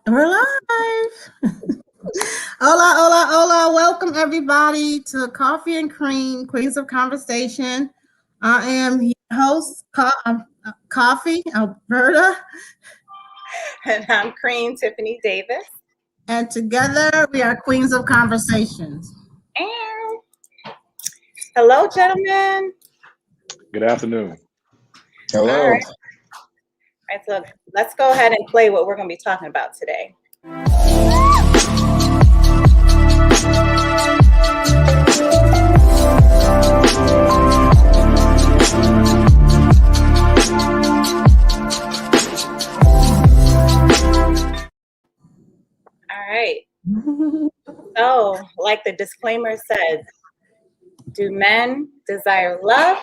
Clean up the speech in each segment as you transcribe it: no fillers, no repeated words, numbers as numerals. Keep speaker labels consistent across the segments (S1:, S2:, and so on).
S1: We're live. Hola, hola, hola. Welcome everybody to Coffee and Cream, Queens of Conversation. I am your host, Coffee, Alberta,
S2: And I'm Cream Tiffany Davis.
S1: and together we are Queens of Conversations.
S2: And hello, gentlemen.
S3: Good afternoon.
S4: Hello.
S2: All right. All right, so let's go ahead and play what we're going to be talking about today. All right. So, like the disclaimer says, do men desire love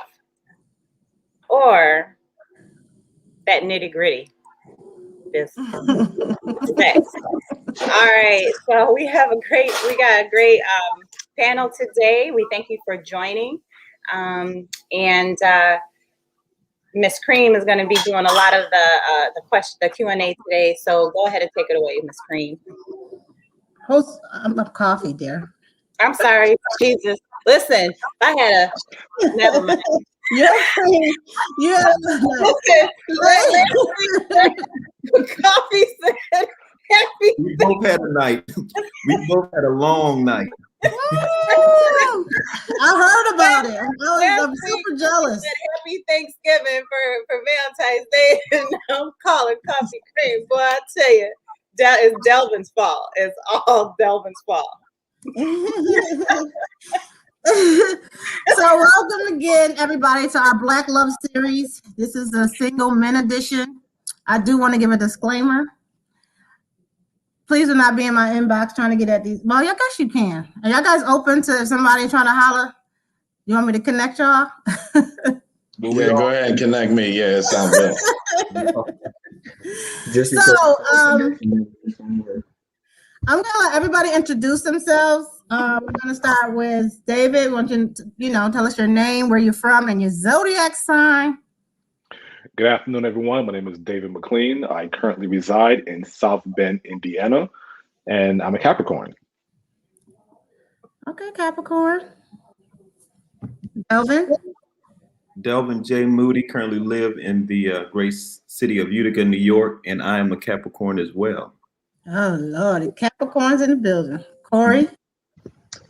S2: or that nitty gritty? This sex. All right. So we got a great panel today. We thank you for joining. And Miss Cream is going to be doing a lot of the Q&A today. So go ahead and take it away, Miss Cream.
S1: Host, I'm up coffee, dear.
S2: I'm sorry, Jesus. Listen, I had a never mind. Coffee said happy.
S4: We both had a night. We both had a long night.
S1: I heard about it. I'm super jealous.
S2: Happy Thanksgiving for Valentine's Day, and I'm calling Coffee Cream. Boy, I tell you, it's Delvin's fault. It's all Delvin's fault.
S1: So welcome again, everybody, to our Black Love series. This is a single men edition. I do want to give a disclaimer. Please do not be in my inbox trying to get at these. Well, I guess you can. Are y'all guys open to somebody trying to holler? You want me to connect y'all?
S5: Yeah, go ahead and connect me. Yeah, it sounds good.
S1: I'm gonna let everybody introduce themselves. We're gonna start with David. Want you to, tell us your name, where you're from, and your zodiac sign.
S3: Good afternoon, everyone. My name is David McLean. I currently reside in South Bend, Indiana, and I'm a Capricorn.
S1: Okay, Capricorn. Delvin?
S4: Delvin J. Moody, currently live in the great city of Utica, New York, and I am a Capricorn as well.
S1: Oh, Lord, the Capricorn's in the building. Corey?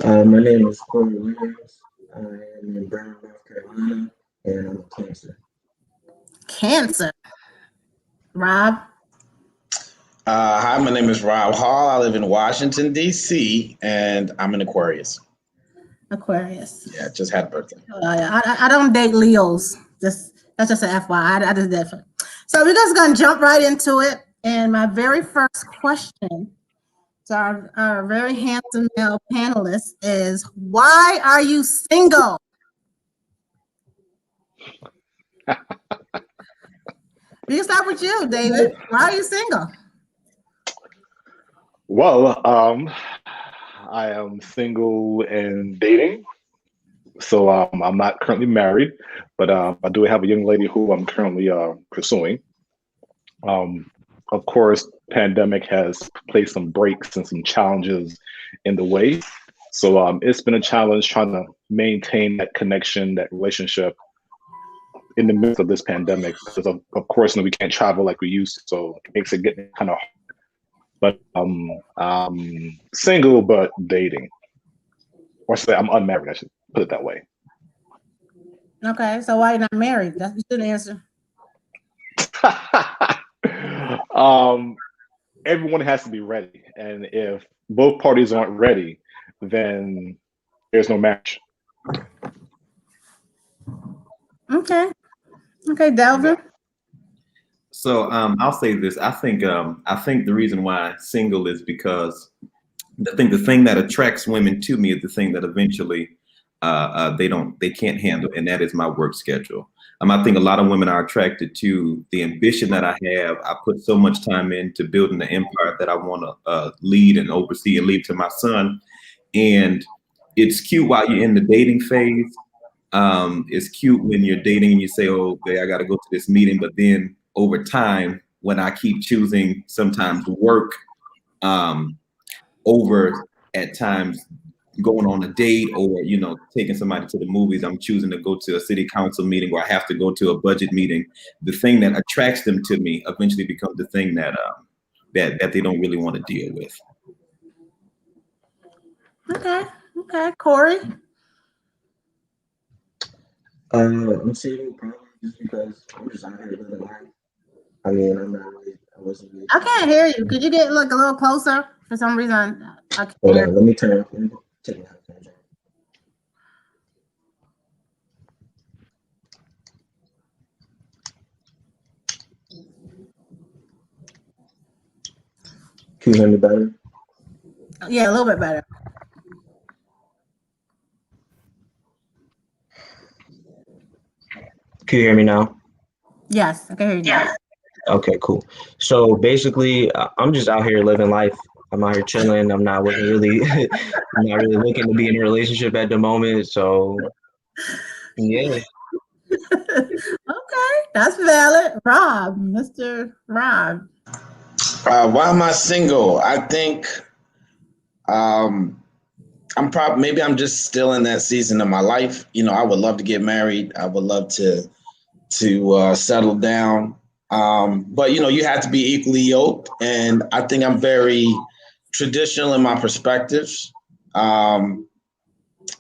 S6: My name is Corey Williams. I am in Brown, North Carolina, and I'm a Cancer.
S1: Cancer. Rob?
S5: Hi, my name is Rob Hall. I live in Washington, D.C., and I'm an Aquarius.
S1: Aquarius.
S5: Yeah, just had a birthday.
S1: I don't date Leos. That's just an FYI. I just did. So we're just going to jump right into it. And my very first question to our very handsome male panelist is, why are you single? We can start with you, David. Why are you single?
S3: Well, I am single and dating. So I'm not currently married, but I do have a young lady who I'm currently pursuing. Of course, pandemic has placed some breaks and some challenges in the way. So it's been a challenge trying to maintain that connection, that relationship in the midst of this pandemic. Because of course, we can't travel like we used to, so it makes it getting kind of hard. But single but dating. Or say I'm unmarried, I should put it that way.
S1: Okay, so why are you not married? That's you should answer.
S3: Everyone has to be ready, and if both parties aren't ready, then there's no match.
S1: Okay, Delvin.
S4: So I'll say this. I think the reason why single is because I think the thing that attracts women to me is the thing that eventually they can't handle, and that is my work schedule. I think a lot of women are attracted to the ambition that I have. I put so much time into building the empire that I want to lead and oversee and leave to my son. And it's cute while you're in the dating phase. It's cute when you're dating and you say, "Oh, okay, I got to go to this meeting," but then over time, when I keep choosing sometimes work over at times going on a date or, you know, taking somebody to the movies. I'm choosing to go to a city council meeting or I have to go to a budget meeting. The thing that attracts them to me eventually becomes the thing that that they don't really want to deal with.
S1: Okay. Okay. Corey?
S6: I'm single probably just because I'm just out here living life. I mean, I wasn't really.
S1: I can't hear you. Could you get look a little closer? For some reason, I can't
S6: Hold
S1: hear.
S6: on, let me take my headphones off. Can you hear me better?
S1: Yeah, a little bit better.
S6: Can you hear me now?
S1: Yes, I can hear you now.
S6: Okay, cool. So basically, I'm just out here living life. I'm out here chilling. I'm not really, I'm not really looking to be in a relationship at the moment. So, yeah.
S1: Okay, that's valid. Rob, Mr. Rob.
S5: Why am I single? I think maybe I'm just still in that season of my life. You know, I would love to get married. I would love to settle down. But you know, you have to be equally yoked, and I think I'm very traditional in my perspectives. And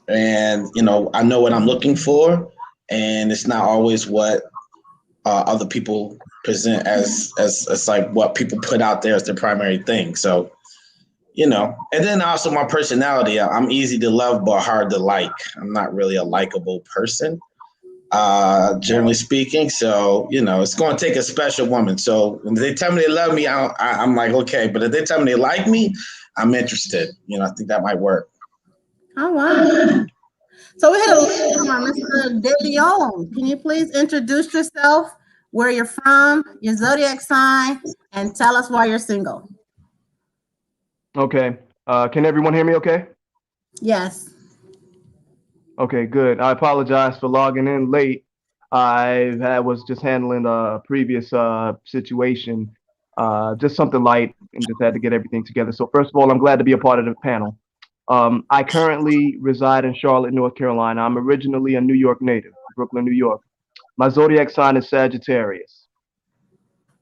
S5: you know, I know what I'm looking for, and it's not always what other people present as like what people put out there as their primary thing. So, you know, and then also my personality. I'm easy to love but hard to like. I'm not really a likable person, generally speaking. So, you know, it's going to take a special woman. So when they tell me they love me, I'm like, okay. But if they tell me they like me, I'm interested. You know, I think that might work.
S1: Oh, wow. So we had a listener, Mr. De Leon. Can you please introduce yourself, where you're from, your zodiac sign, and tell us why you're single?
S7: Okay. Can everyone hear me okay?
S1: Yes.
S7: Okay, good. I apologize for logging in late. Was just handling a previous situation, just something light, and just had to get everything together. So first of all, I'm glad to be a part of the panel. I currently reside in Charlotte, North Carolina. I'm originally a New York native, Brooklyn, New York. My zodiac sign is Sagittarius,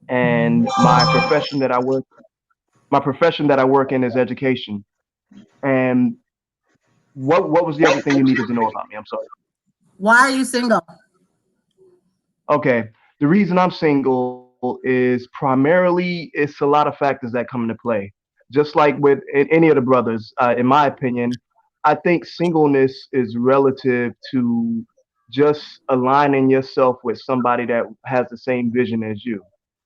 S7: and my profession that I work in is education. And what was the other thing you needed to know about me? I'm sorry.
S1: Why are you single?
S7: Okay. The reason I'm single is primarily it's a lot of factors that come into play. Just like with any of the brothers, in my opinion, I think singleness is relative to just aligning yourself with somebody that has the same vision as you.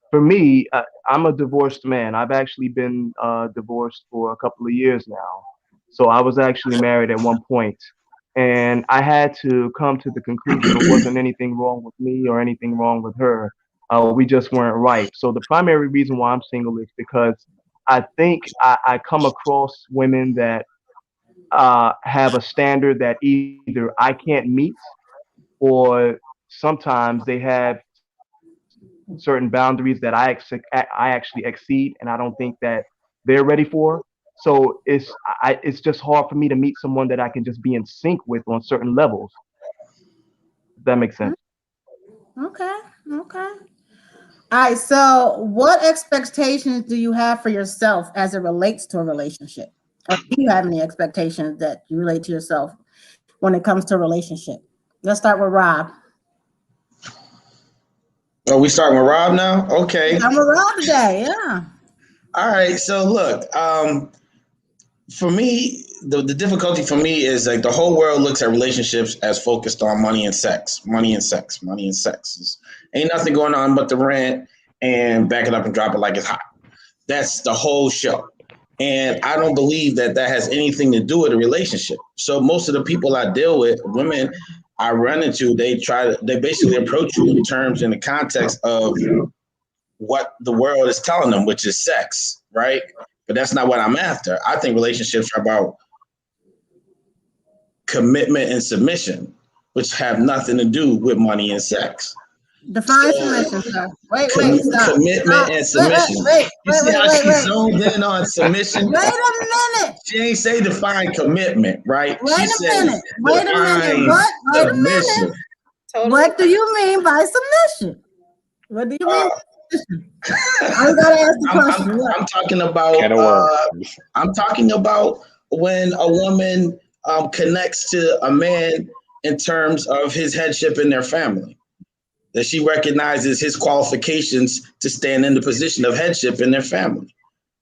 S7: For me, I'm a divorced man. I've actually been divorced for a couple of years now. So I was actually married at one point, and I had to come to the conclusion it wasn't anything wrong with me or anything wrong with her. We just weren't right. So the primary reason why I'm single is because I think I come across women that have a standard that either I can't meet, or sometimes they have certain boundaries that I actually exceed, and I don't think that they're ready for. So it's just hard for me to meet someone that I can just be in sync with on certain levels. If that makes sense.
S1: Okay. Okay. All right. So what expectations do you have for yourself as it relates to a relationship? Or do you have any expectations that you relate to yourself when it comes to a relationship? Let's start with Rob.
S5: Oh, we starting with Rob now? Okay.
S1: I'm with Rob today. Yeah.
S5: All right. So look, for me, the difficulty for me is like the whole world looks at relationships as focused on money and sex, money and sex, money and sex. Ain't nothing going on but the rent and back it up and drop it like it's hot. That's the whole show. And I don't believe that has anything to do with a relationship. So most of the people I deal with, women I run into, they basically approach you in the context of what the world is telling them, which is sex, right? But that's not what I'm after. I think relationships are about commitment and submission, which have nothing to do with money and sex.
S1: Define
S5: So,
S1: submission, sir. Wait, stop.
S5: Commitment and submission. You see how she
S1: Wait.
S5: zoned in on submission?
S1: Wait a minute.
S5: She ain't say define commitment, right?
S1: Wait
S5: She
S1: a
S5: said
S1: minute. Wait a minute.
S5: define
S1: What? Wait a minute.
S5: submission.
S2: Totally.
S1: What do you mean by submission? What do you mean by submission? I gotta ask the question. What?
S5: I'm talking about.
S3: Can of worms.
S5: I'm talking about when a woman connects to a man in terms of his headship in their family, that she recognizes his qualifications to stand in the position of headship in their family.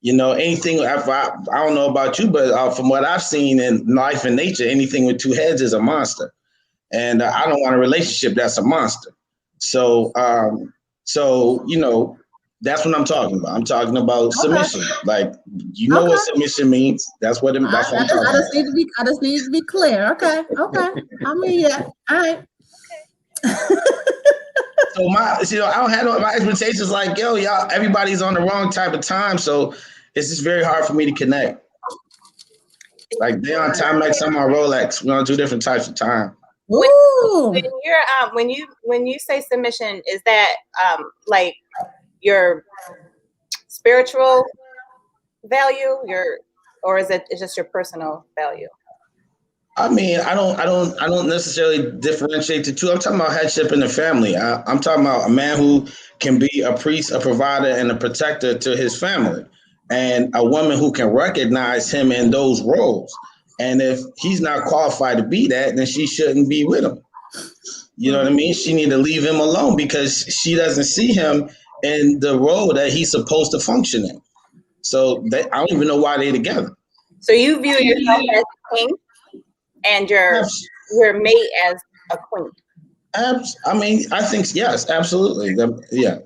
S5: You know, anything, I don't know about you, but from what I've seen in life and nature, anything with two heads is a monster. And I don't want a relationship that's a monster. So, you know, that's what I'm talking about. I'm talking about submission. Like, you know what submission means. That's what I'm talking about.
S1: I just need to be clear. Okay. I mean, yeah. All right.
S5: So I don't have my expectations like, yo, y'all, everybody's on the wrong type of time. So it's just very hard for me to connect. Like they on Timex, I'm on Rolex. We're on two different types of time.
S1: Ooh.
S2: When you're when you say submission, is that like your spiritual value, or is it just your personal value?
S5: I mean, I don't necessarily differentiate the two. I'm talking about headship in the family. I'm talking about a man who can be a priest, a provider, and a protector to his family, and a woman who can recognize him in those roles. And if he's not qualified to be that, then she shouldn't be with him. You know what I mean? She need to leave him alone because she doesn't see him in the role that he's supposed to function in. So I don't even know why they're together.
S2: So you view yourself as a king and your mate as a queen.
S5: I mean, I think yes, absolutely. Yeah.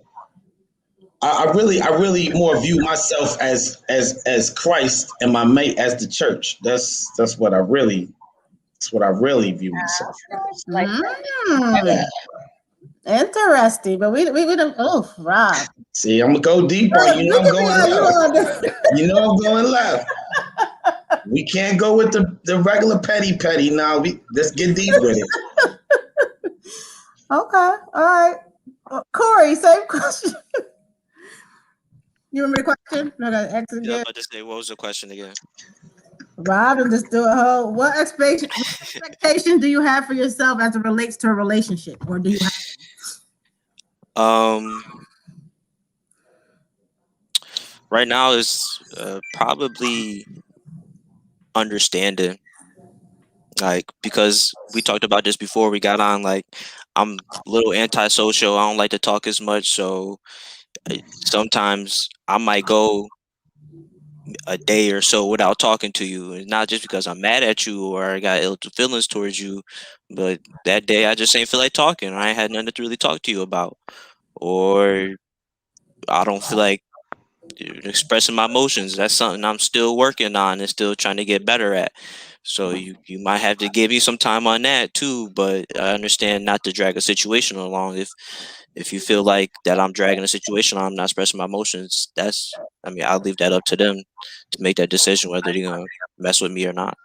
S5: I really more view myself as Christ and my mate as the church. That's what I really view myself as.
S2: Like
S1: Interesting, but we don't. Oh, Rob.
S5: See, I'm gonna go deeper. You know I'm going left. You know I'm going left. We can't go with the regular petty now. Let's get deep with it.
S1: Okay, all right. Corey, same question. You remember the question? No, the exit
S8: Yeah,
S1: again.
S8: but just say, what was the question again?
S1: Rob, and just do a whole. What expectation do you have for yourself as it relates to a relationship, or do you have?
S8: Right now is probably understanding, like, because we talked about this before we got on. Like, I'm a little antisocial. I don't like to talk as much, so sometimes I might go a day or so without talking to you. It's not just because I'm mad at you or I got ill feelings towards you, but that day I just ain't feel like talking. I ain't had nothing to really talk to you about, or I don't feel like expressing my emotions. That's something I'm still working on and still trying to get better at. So you might have to give me some time on that too, but I understand not to drag a situation along. If you feel like that I'm dragging a situation, I'm not expressing my emotions, I'll leave that up to them to make that decision whether they're gonna mess with me or not.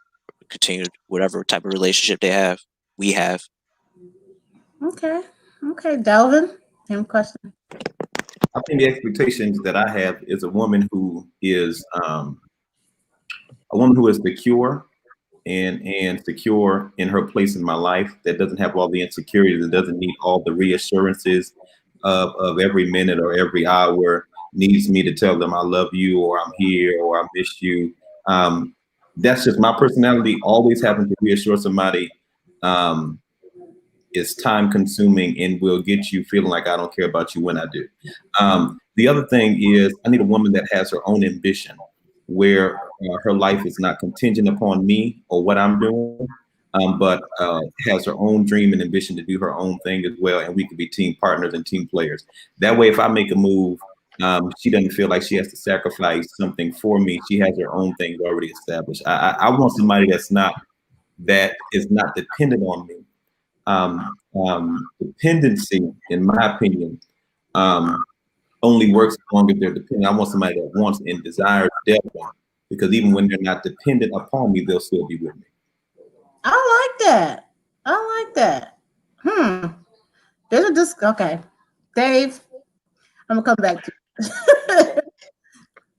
S8: Continue whatever type of relationship we have.
S1: Okay, Delvin, same question.
S4: I think the expectations that I have is a woman who is secure and secure in her place in my life, that doesn't have all the insecurities, that doesn't need all the reassurances of every minute or every hour, needs me to tell them I love you or I'm here or I miss you. That's just my personality. Always having to reassure somebody is time consuming and will get you feeling like I don't care about you when I do. The other thing is I need a woman that has her own ambition, where her life is not contingent upon me or what I'm doing, but has her own dream and ambition to do her own thing as well. And we can be team partners and team players. That way, if I make a move, she doesn't feel like she has to sacrifice something for me. She has her own things already established. I want somebody that is not dependent on me. Dependency, in my opinion, only works as long as they're dependent. I want somebody that wants and desires depth, because even when they're not dependent upon me, they'll still be with me.
S1: I like that. There's a okay. Dave, I'm gonna come back to you.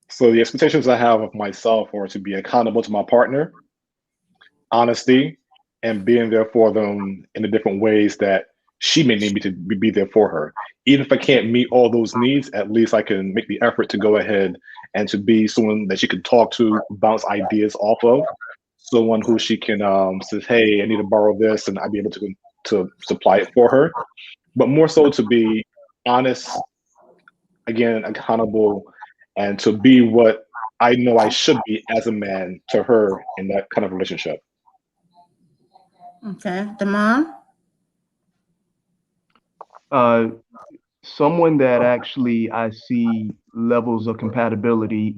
S3: So the expectations I have of myself are to be accountable to my partner, honesty, and being there for them in the different ways that she may need me to be there for her. Even if I can't meet all those needs, at least I can make the effort to go ahead and to be someone that she can talk to, bounce ideas off of, someone who she can says, "Hey, I need to borrow this," and I'd be able to supply it for her. But more so to be honest, again, accountable, and to be what I know I should be as a man to her in that kind of relationship.
S1: Okay, Damon.
S7: Someone that actually I see levels of compatibility.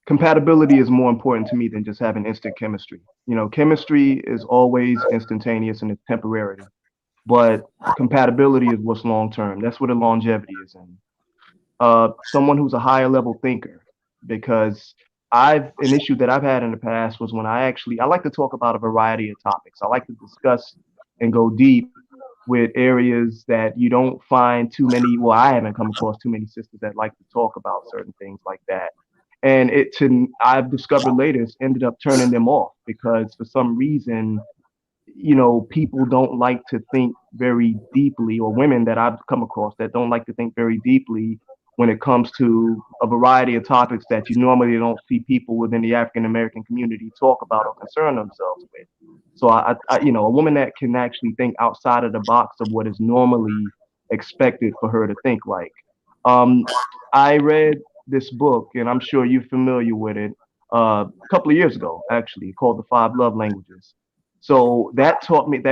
S7: Compatibility is more important to me than just having instant chemistry. Chemistry is always instantaneous and it's temporary, but compatibility is what's long term. That's where the longevity is in. Someone who's a higher level thinker, because an issue that I've had in the past was when I like to talk about a variety of topics. I like to discuss and go deep with areas that you don't find too many. Well, I haven't come across too many sisters that like to talk about certain things like that. And I've discovered later, it's ended up turning them off because for some reason, people don't like to think very deeply, or women that I've come across that don't like to think very deeply when it comes to a variety of topics that you normally don't see people within the African American community talk about or concern themselves with. So a woman that can actually think outside of the box of what is normally expected for her to think like. I read this book, and I'm sure you're familiar with it, a couple of years ago, actually, called The 5 Love Languages. So that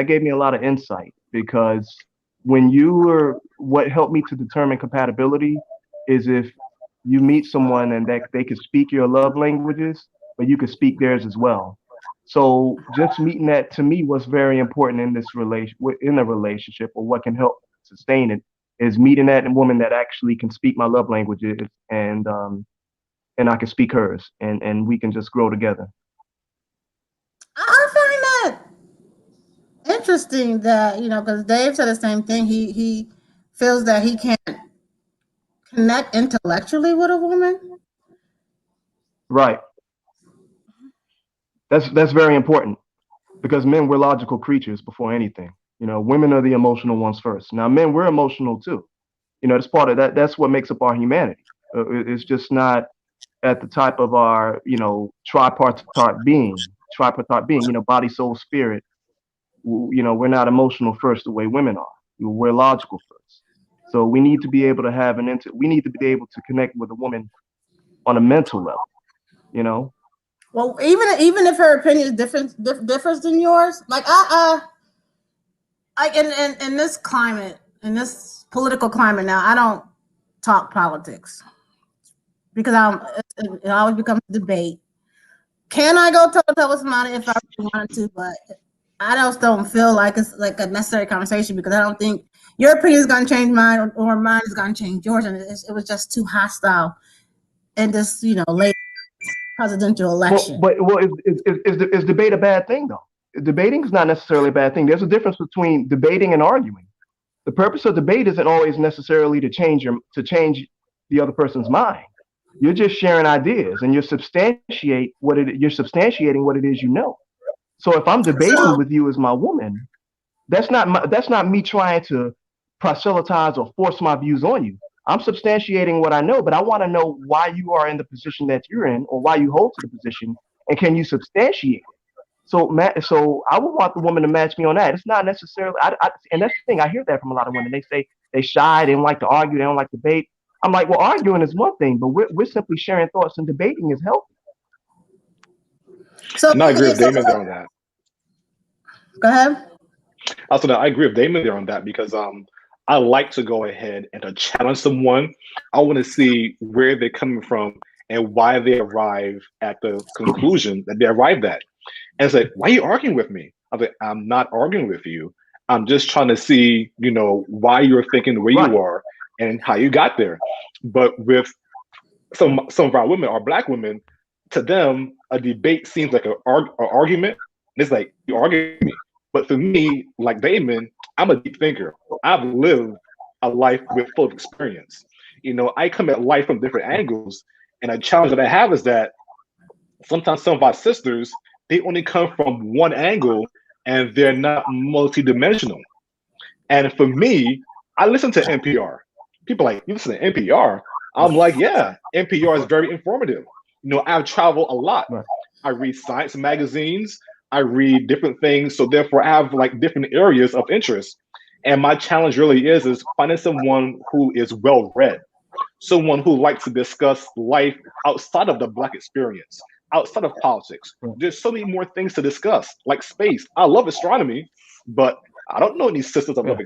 S7: gave me a lot of insight, because what helped me to determine compatibility is if you meet someone and that they can speak your love languages, but you can speak theirs as well. So just meeting that, to me, was very important in a relationship, or what can help sustain it, is meeting that woman that actually can speak my love languages, and I can speak hers, and we can just grow together.
S1: I find that interesting that, because Dave said the same thing. He feels that he can't connect intellectually with a woman.
S7: Right. That's very important, because men, we're logical creatures before anything. Women are the emotional ones first. Now, men, we're emotional too. That's part of that. That's what makes up our humanity. It's just not at the type of our, tripartite being, body, soul, spirit. We're not emotional first the way women are. We're logical first. So we need to be able to we need to be able to connect with a woman on a mental level.
S1: Well, even if her opinion is differs than yours, like in this climate, in this political climate now, I don't talk politics because it always becomes a debate. Can I go toe to toe with somebody if I really wanted to? But I just don't feel like it's like a necessary conversation, because I don't think your opinion is going to change mine, or mine is going to change yours, and it was just too hostile in this, late presidential election.
S7: Well, is debate a bad thing though? Debating is not necessarily a bad thing. There's a difference between debating and arguing. The purpose of debate isn't always necessarily to change the other person's mind. You're just sharing ideas, and you're substantiating what it is you know. So if I'm debating with you as my woman, that's not me trying to proselytize or force my views on you. I'm substantiating what I know, but I want to know why you are in the position that you're in, or why you hold to the position, and can you substantiate it? So I would want the woman to match me on that. It's not necessarily, and that's the thing. I hear that from a lot of women. They say they shy, they don't like to argue, they don't like to debate. I'm like, well, arguing is one thing, but we're simply sharing thoughts, and debating is healthy.
S3: So, and I agree with Damon there on that.
S1: Go ahead.
S3: Also, I agree with Damon there on that, because I like to go ahead and to challenge someone. I want to see where they're coming from and why they arrive at the conclusion that they arrived at. And it's like, why are you arguing with me? I was like, I'm not arguing with you. I'm just trying to see, why you're thinking the way you are and how you got there. But with some of our women, our Black women, to them, a debate seems like an argument. It's like, you're arguing with me. But for me, like Damon, I'm a deep thinker. I've lived a life with full of experience. I come at life from different angles, and a challenge that I have is that sometimes some of our sisters, they only come from one angle and they're not multidimensional. And for me, I listen to NPR. People are like, you listen to NPR? I'm like, yeah, NPR is very informative. I've traveled a lot.
S7: Right.
S3: I read science magazines. I read different things. So therefore, I have like different areas of interest. And my challenge really is finding someone who is well-read, someone who likes to discuss life outside of the Black experience, outside of politics. There's so many more things to discuss, like space. I love astronomy, but I don't know any sisters that love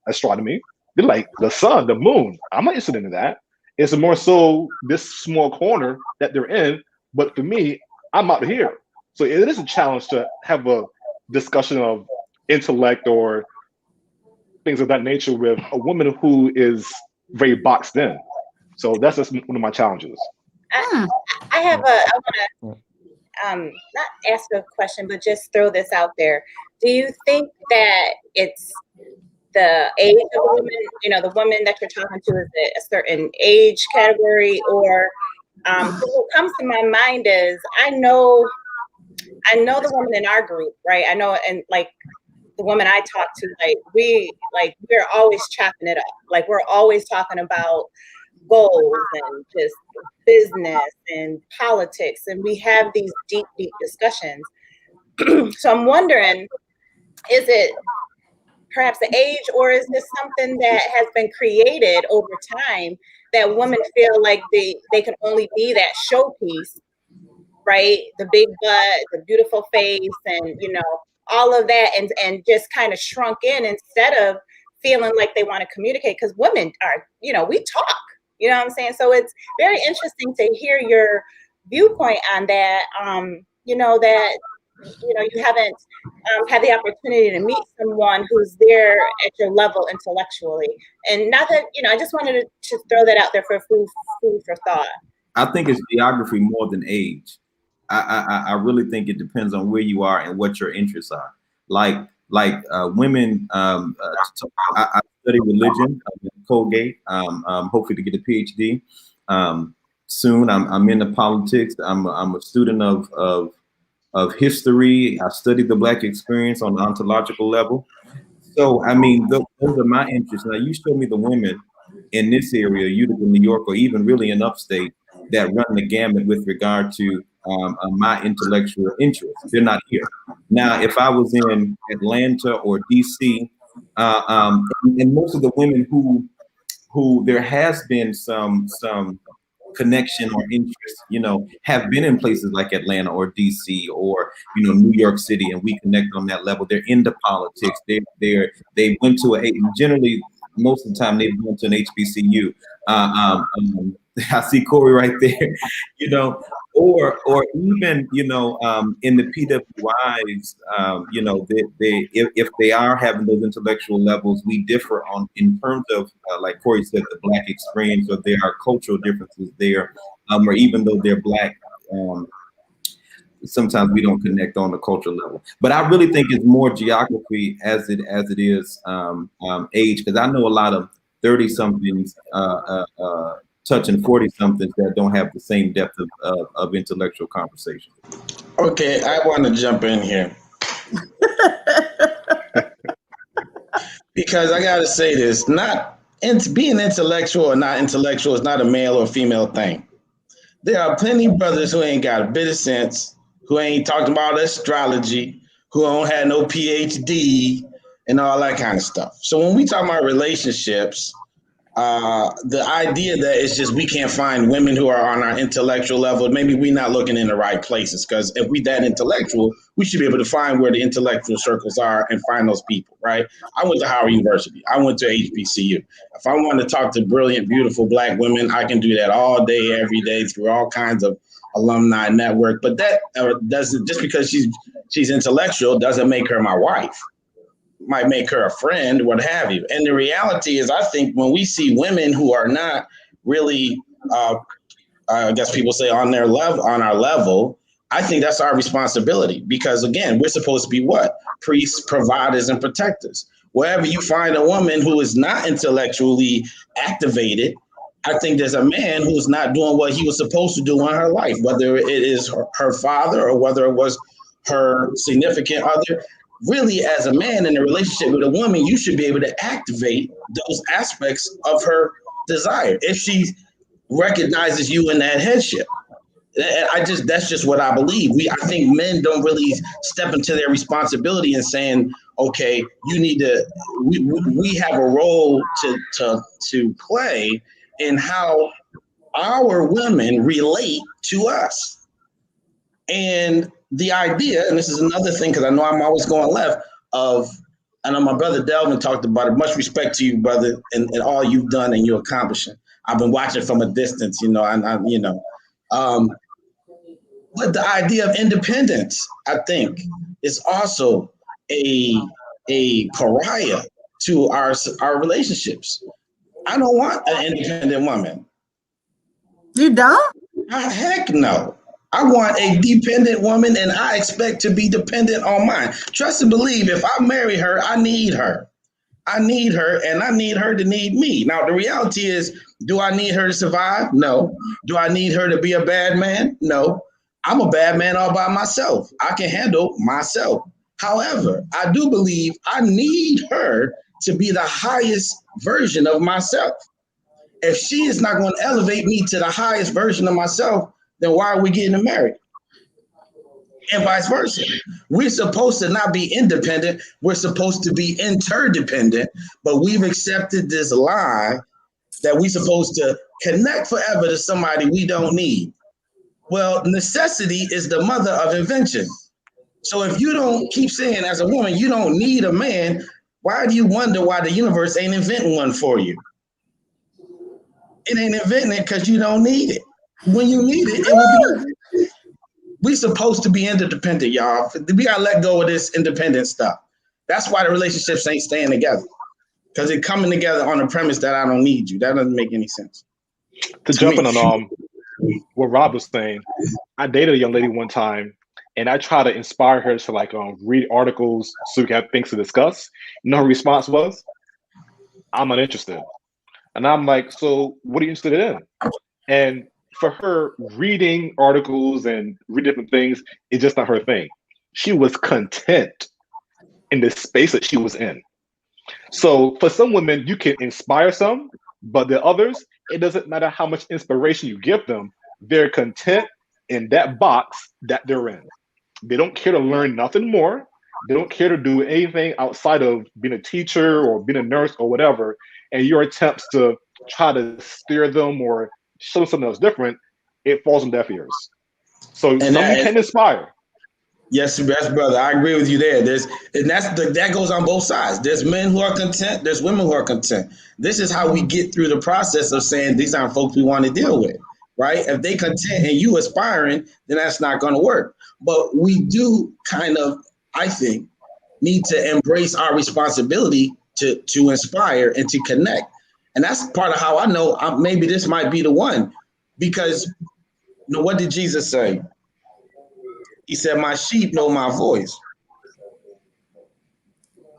S3: astronomy. They're like the sun, the moon. I'm not interested in that. It's more so this small corner that they're in. But for me, I'm out here. So it is a challenge to have a discussion of intellect or things of that nature with a woman who is very boxed in. So that's just one of my challenges.
S2: I want to not ask a question, but just throw this out there. Do you think that it's the age of the woman, the woman that you're talking to, is it a certain age category, or what comes to my mind is I know the woman in our group, right? I know, and like the woman I talk to, we're always chopping it up. Like we're always talking about goals and just business and politics, and we have these deep discussions. So I'm wondering, is it perhaps the age, or is this something that has been created over time that women feel like they can only be that showpiece, right? The big butt, the beautiful face, and all of that, and just kind of shrunk in instead of feeling like they want to communicate, because women are, we talk, you know what I'm saying? So it's very interesting to hear your viewpoint on that. You haven't had the opportunity to meet someone who's there at your level intellectually, and not that I just wanted to throw that out there for food for thought.
S4: I think it's geography more than age. I really think it depends on where you are and what your interests are. Like women, I study religion at Colgate. Hopefully to get a PhD soon. I'm into politics. I'm a student of history. I studied the Black experience on the ontological level. So, I mean, those are my interests. Now, you show me the women in this area, Utica, New York, or even really in upstate, that run the gamut with regard to my intellectual interests. They're not here. Now, if I was in Atlanta or DC, and most of the women who there has been some connection or interest, have been in places like Atlanta or DC or, New York City, and we connect on that level. They're into politics. They went to generally most of the time they've went to an HBCU. I see Corey right there, or even, in the PWIs, if they are having those intellectual levels, we differ in terms of, like Corey said, the Black experience, or there are cultural differences there, or even though they're Black, sometimes we don't connect on the cultural level. But I really think it's more geography as it is age, because I know a lot of 30-somethings touching 40-somethings that don't have the same depth of intellectual conversation.
S5: Okay, I want to jump in here. Because I got to say this, being intellectual or not intellectual is not a male or female thing. There are plenty of brothers who ain't got a bit of sense, who ain't talking about astrology, who don't have no PhD and all that kind of stuff. So when we talk about relationships, the idea that it's just we can't find women who are on our intellectual level, maybe we're not looking in the right places, because if we that intellectual, we should be able to find where the intellectual circles are and find those people, right? I went to Howard University. I went to HBCU. If I want to talk to brilliant, beautiful Black women, I can do that all day, every day through all kinds of alumni network. But that doesn't, just because she's intellectual doesn't make her my wife. Might make her a friend, what have you. And the reality is, I think when we see women who are not really, I guess people say on our level, I think that's our responsibility, because again, we're supposed to be what? Priests, providers, and protectors. wherever you find a woman who is not intellectually activated, I think there's a man who's not doing what he was supposed to do in her life, whether it is her father or whether it was her significant other. Really, as a man in a relationship with a woman, you should be able to activate those aspects of her desire if she recognizes you in that headship. That's just what I believe. I think men don't really step into their responsibility and saying, okay, you need to, we have a role to play in how our women relate to us. And the idea, and this is another thing, because I know I'm always going left, I know my brother Delvin talked about it. Much respect to you, brother, and all you've done and you're accomplishing. I've been watching from a distance, but the idea of independence, I think, is also a pariah to our relationships. I don't want an independent woman.
S1: You don't?
S5: Heck no. I want a dependent woman, and I expect to be dependent on mine. Trust and believe, if I marry her, I need her. I need her, and I need her to need me. Now, the reality is, do I need her to survive? No. Do I need her to be a bad man? No. I'm a bad man all by myself. I can handle myself. However, I do believe I need her to be the highest version of myself. If she is not going to elevate me to the highest version of myself, then why are we getting married? And vice versa. We're supposed to not be independent. We're supposed to be interdependent, but we've accepted this lie that we're supposed to connect forever to somebody we don't need. Well, necessity is the mother of invention. So if you don't keep saying as a woman, you don't need a man, why do you wonder why the universe ain't inventing one for you? It ain't inventing it because you don't need it. When you need it, it will be. We supposed to be interdependent, y'all. We gotta let go of this independent stuff. That's why the relationships ain't staying together, because they're coming together on the premise that I don't need you. That doesn't make any sense.
S3: To jump in on what Rob was saying, I dated a young lady one time, and I tried to inspire her to read articles so we could have things to discuss. Her response was, "I'm not interested." And I'm like, "So what are you interested in?" And for her, reading articles and reading different things is just not her thing. She was content in the space that she was in. So for some women, you can inspire some, but the others, it doesn't matter how much inspiration you give them. They're content in that box that they're in. They don't care to learn nothing more. They don't care to do anything outside of being a teacher or being a nurse or whatever. And your attempts to try to steer them or show something else different, it falls on deaf ears. So some you can inspire.
S5: Yes, brother, I agree with you there. That goes on both sides. There's men who are content. There's women who are content. This is how we get through the process of saying these aren't folks we want to deal with, right? If they content and you aspiring, then that's not going to work. But we do kind of, I think, need to embrace our responsibility to inspire and to connect. And that's part of how I know maybe this might be the one, because what did Jesus say? He said, "My sheep know my voice."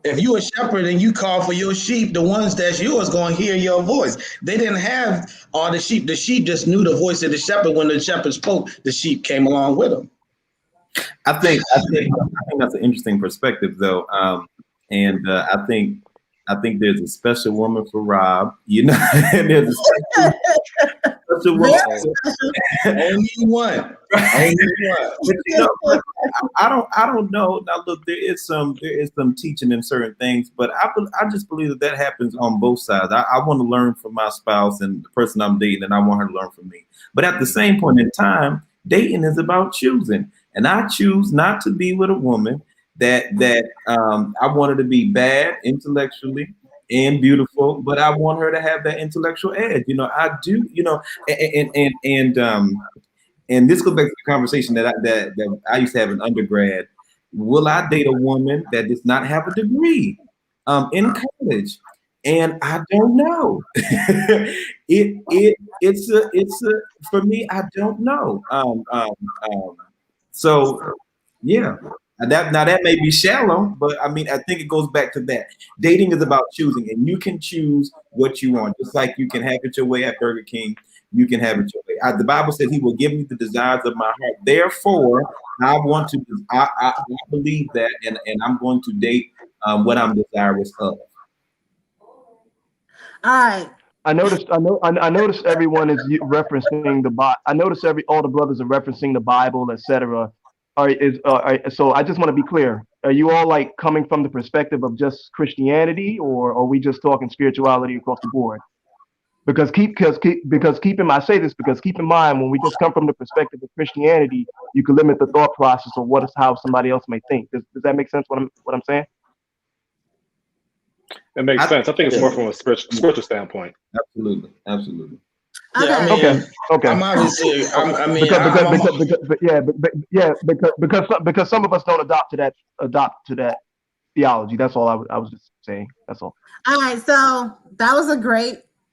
S5: If you a shepherd and you call for your sheep, the ones that's yours going to hear your voice. They didn't have all the sheep. The sheep just knew the voice of the shepherd. When the shepherd spoke, the sheep came along with him.
S4: I think that's an interesting perspective, though, and I think there's a special woman for Rob, and there's a special woman.
S5: Only one.
S4: But, I don't know. Now, look, there is some teaching in certain things, but I just believe that happens on both sides. I want to learn from my spouse and the person I'm dating, and I want her to learn from me. But at the same point in time, dating is about choosing, and I choose not to be with a woman that I want her to be bad intellectually and beautiful, but I want her to have that intellectual edge. I do. And this goes back to the conversation that I used to have in undergrad. Will I date a woman that does not have a degree in college? And I don't know. It's for me. I don't know. So yeah. That may be shallow, but I mean, I think it goes back to that. Dating is about choosing, and you can choose what you want. Just like you can have it your way at Burger King, you can have it your way. The Bible says He will give me the desires of my heart. Therefore, I want to. I believe that, and I'm going to date what I'm desirous of.
S1: All right.
S7: I noticed everyone is referencing the Bible. I noticed all the brothers are referencing the Bible, etc. So I just want to be clear. Are you all like coming from the perspective of just Christianity, or are we just talking spirituality across the board? Because keep in mind, when we just come from the perspective of Christianity, you can limit the thought process of how somebody else may think. Does that make sense? What I'm saying?
S3: It makes sense. I think it's more from a spiritual standpoint.
S4: Absolutely.
S5: Yeah, I mean,
S7: Okay.
S5: I'm obviously.
S7: Because some of us don't adopt to that theology. That's all I was just saying. That's all.
S1: All right. So that was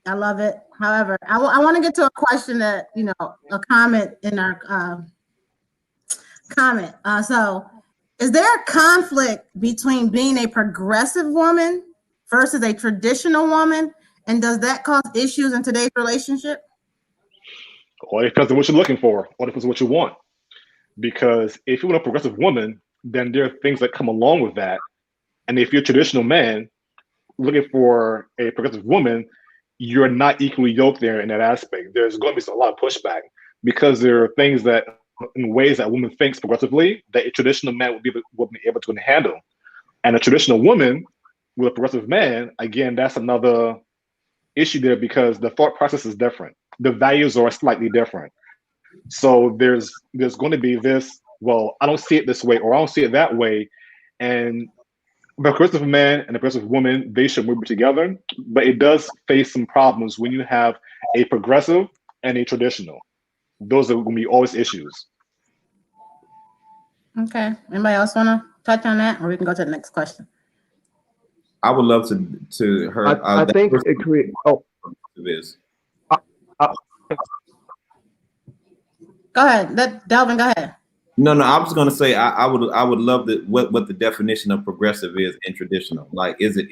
S1: I love it. However, I want to get to a question that, a comment in our comment. So is there a conflict between being a progressive woman versus a traditional woman? And does that cause issues in today's relationship?
S3: Or it depends on what you're looking for, or it depends on what you want. Because if you want a progressive woman, then there are things that come along with that. And if you're a traditional man looking for a progressive woman, you're not equally yoked there in that aspect. There's going to be a lot of pushback because there are things that, in ways that woman thinks progressively, that a traditional man will be able to handle. And a traditional woman with a progressive man, again, that's another issue there because the thought process is different. The values are slightly different. So there's going to be this, well, I don't see it this way, or I don't see it that way. And a progressive man and a progressive woman, they should move together, but it does face some problems when you have a progressive and a traditional. Those are going to be always issues.
S1: Okay. Anybody else want to touch on that, or we can go to the next question?
S4: I would love to hear.
S7: I think it creates. Oh,
S4: this.
S1: Go ahead, Delvin. Go ahead.
S4: No, I was going to say I would love what the definition of progressive is in traditional. Like, is it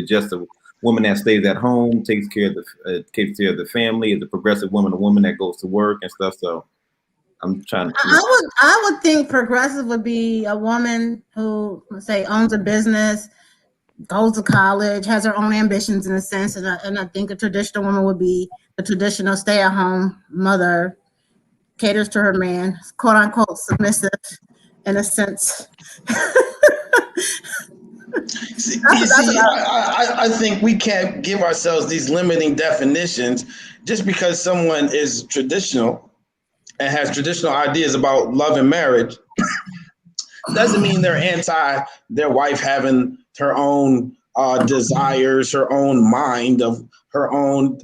S4: just a woman that stays at home, takes care of the family? Is a progressive woman a woman that goes to work and stuff? So I'm trying to.
S1: I would think progressive would be a woman who, let's say, owns a business, goes to college, has her own ambitions in a sense, and I think a traditional woman would be the traditional stay-at-home mother, caters to her man, quote unquote submissive in a sense.
S5: I think we can't give ourselves these limiting definitions just because someone is traditional and has traditional ideas about love and marriage. Doesn't mean they're anti their wife having her own desires, her own mind of her own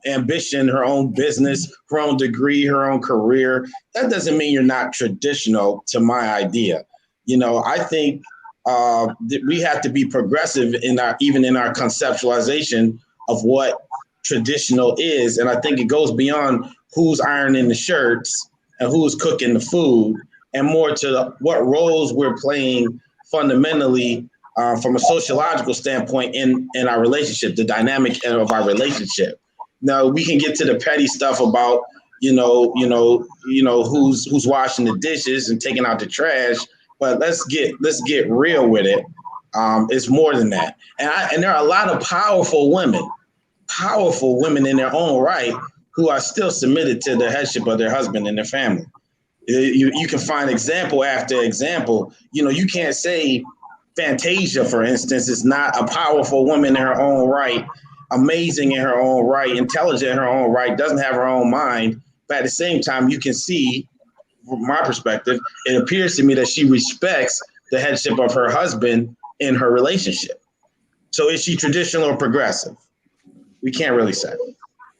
S5: ambition, her own business, her own degree, her own career. That doesn't mean you're not traditional to my idea. I think that we have to be progressive even in our conceptualization of what traditional is. And I think it goes beyond who's ironing the shirts and who's cooking the food, and more to what roles we're playing fundamentally from a sociological standpoint in our relationship, the dynamic of our relationship. Now we can get to the petty stuff about, who's washing the dishes and taking out the trash, but let's get real with it. It's more than that. And there are a lot of powerful women in their own right who are still submitted to the headship of their husband and their family. You can find example after example. You can't say Fantasia, for instance, is not a powerful woman in her own right, amazing in her own right, intelligent in her own right, doesn't have her own mind. But at the same time, you can see, from my perspective, it appears to me that she respects the headship of her husband in her relationship. So is she traditional or progressive? We can't really say.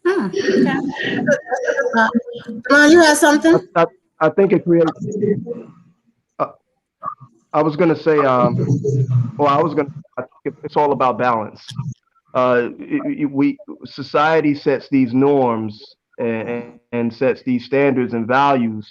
S1: Okay. You have something?
S7: I think it creates. I was going to say, it's all about balance. Society sets these norms and sets these standards and values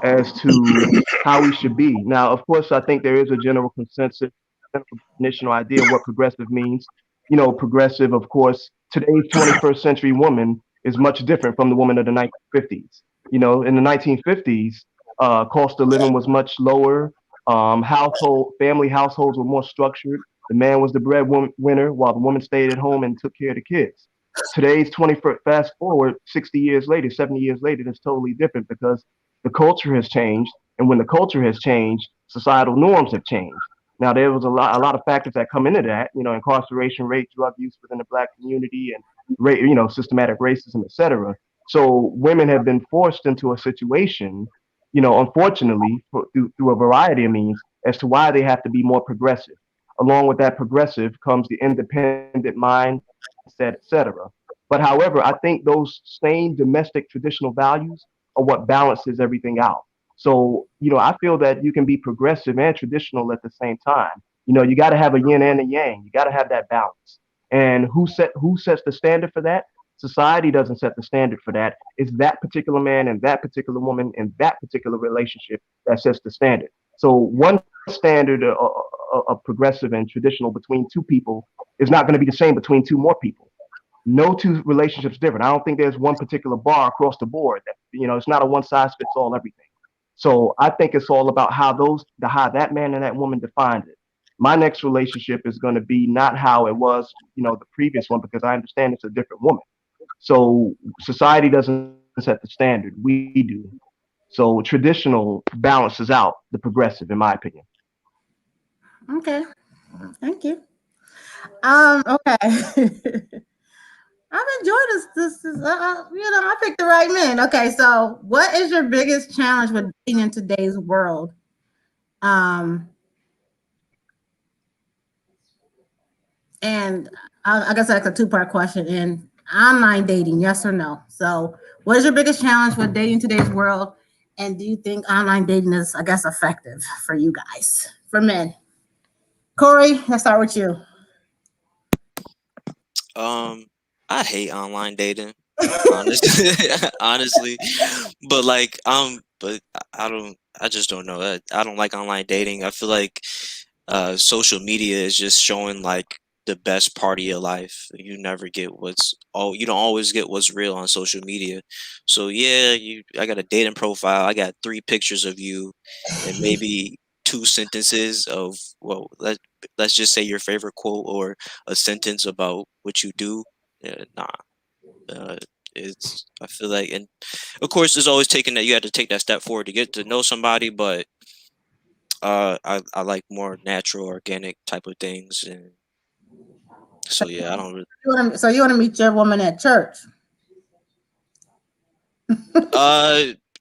S7: as to how we should be. Now, of course, I think there is a general consensus, general definitional idea of what progressive means. You know, progressive, of course, today's 21st century woman is much different from the woman of the 1950s. You know, in the 1950s, cost of living was much lower. Family households were more structured. The man was the breadwinner while the woman stayed at home and took care of the kids. Today's 21st, fast forward 60 years later, 70 years later, it's totally different because the culture has changed. And when the culture has changed, societal norms have changed. Now, there was a lot of factors that come into that, you know, incarceration rate, drug use within the Black community, and systematic racism, et cetera. So women have been forced into a situation, you know, unfortunately, through a variety of means, as to why they have to be more progressive. Along with that progressive comes the independent mindset, et cetera. But however, I think those same domestic traditional values are what balances everything out. So, you know, I feel that you can be progressive and traditional at the same time. You know, you got to have a yin and a yang. You got to have that balance. And who sets the standard for that? Society doesn't set the standard for that. It's that particular man and that particular woman in that particular relationship that sets the standard. So one standard of progressive and traditional between two people is not going to be the same between two more people. No two relationships different. I don't think there's one particular bar across the board. That, you know, it's not a one size fits all everything. So I think it's all about how that man and that woman defined it. My next relationship is going to be not how it was, you know, the previous one, because I understand it's a different woman. So society doesn't set the standard. We do. So traditional balances out the progressive, in my opinion.
S1: Okay. Thank you. Okay. I've enjoyed this. I picked the right man. Okay, so what is your biggest challenge with dating in today's world? And I guess that's a two-part question. And online dating, yes or no? So what is your biggest challenge with dating in today's world? And do you think online dating is, I guess, effective for you guys, for men? Corey, let's start with you.
S8: I hate online dating, honestly, but I just don't know. I don't like online dating. I feel like social media is just showing like the best part of your life. You never get you don't always get what's real on social media. So yeah, I got a dating profile. I got 3 pictures of you and maybe 2 sentences of, well, let's just say your favorite quote or a sentence about what you do. I feel like, and of course there's always you have to take that step forward to get to know somebody, but I like more natural, organic type of things. And so yeah, I don't really.
S1: So you want to meet your woman at church?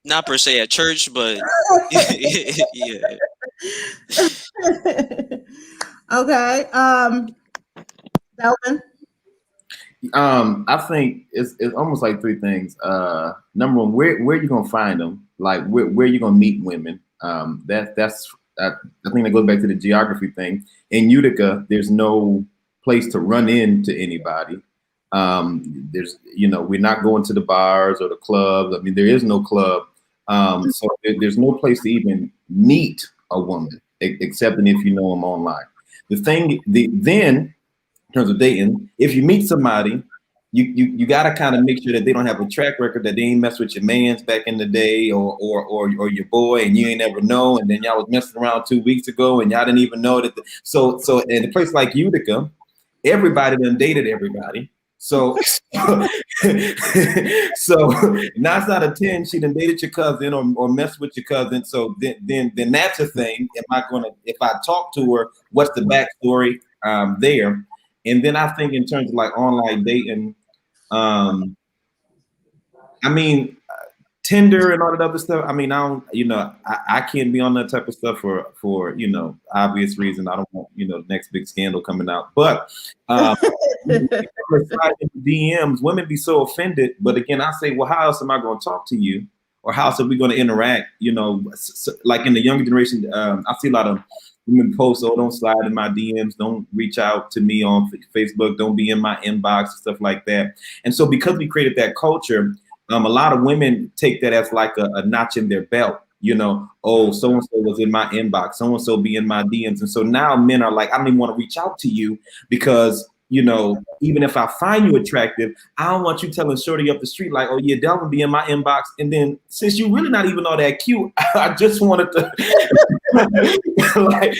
S8: Not per se at church, but yeah.
S1: Okay. Delvin?
S4: I think it's almost like 3 things. Number one, where you gonna find them? Like where you gonna meet women? That's I think that goes back to the geography thing. In Utica, there's no place to run into anybody. We're not going to the bars or the clubs. I mean, there is no club. So there's no place to even meet a woman, except if you know them online. Then in terms of dating, if you meet somebody, you got to kind of make sure that they don't have a track record, that they ain't mess with your mans back in the day or your boy, and you ain't ever know, and then y'all was messing around 2 weeks ago and y'all didn't even know that. So in a place like Utica, everybody done dated everybody. So 9 out of 10, she done dated your cousin or messed with your cousin. So then that's a thing. If I talk to her, what's the backstory there? And then I think in terms of like online dating, I mean, Tinder and all that other stuff. I mean, I can't be on that type of stuff for obvious reason. I don't want the next big scandal coming out. But DMs, women be so offended. But again, I say, well, how else am I going to talk to you, or how else are we going to interact? Like in the younger generation, I see a lot of women post, "Oh, don't slide in my DMs, don't reach out to me on Facebook, don't be in my inbox," and stuff like that. And so because we created that culture, a lot of women take that as like a notch in their belt. you know, oh, so and so was in my inbox, so and so be in my DMs, and so now men are like, I don't even want to reach out to you because, you know, even if I find you attractive, I don't want you telling shorty up the street like, oh yeah, Delvin be in my inbox, and then since you're really not even all that cute, I just wanted to like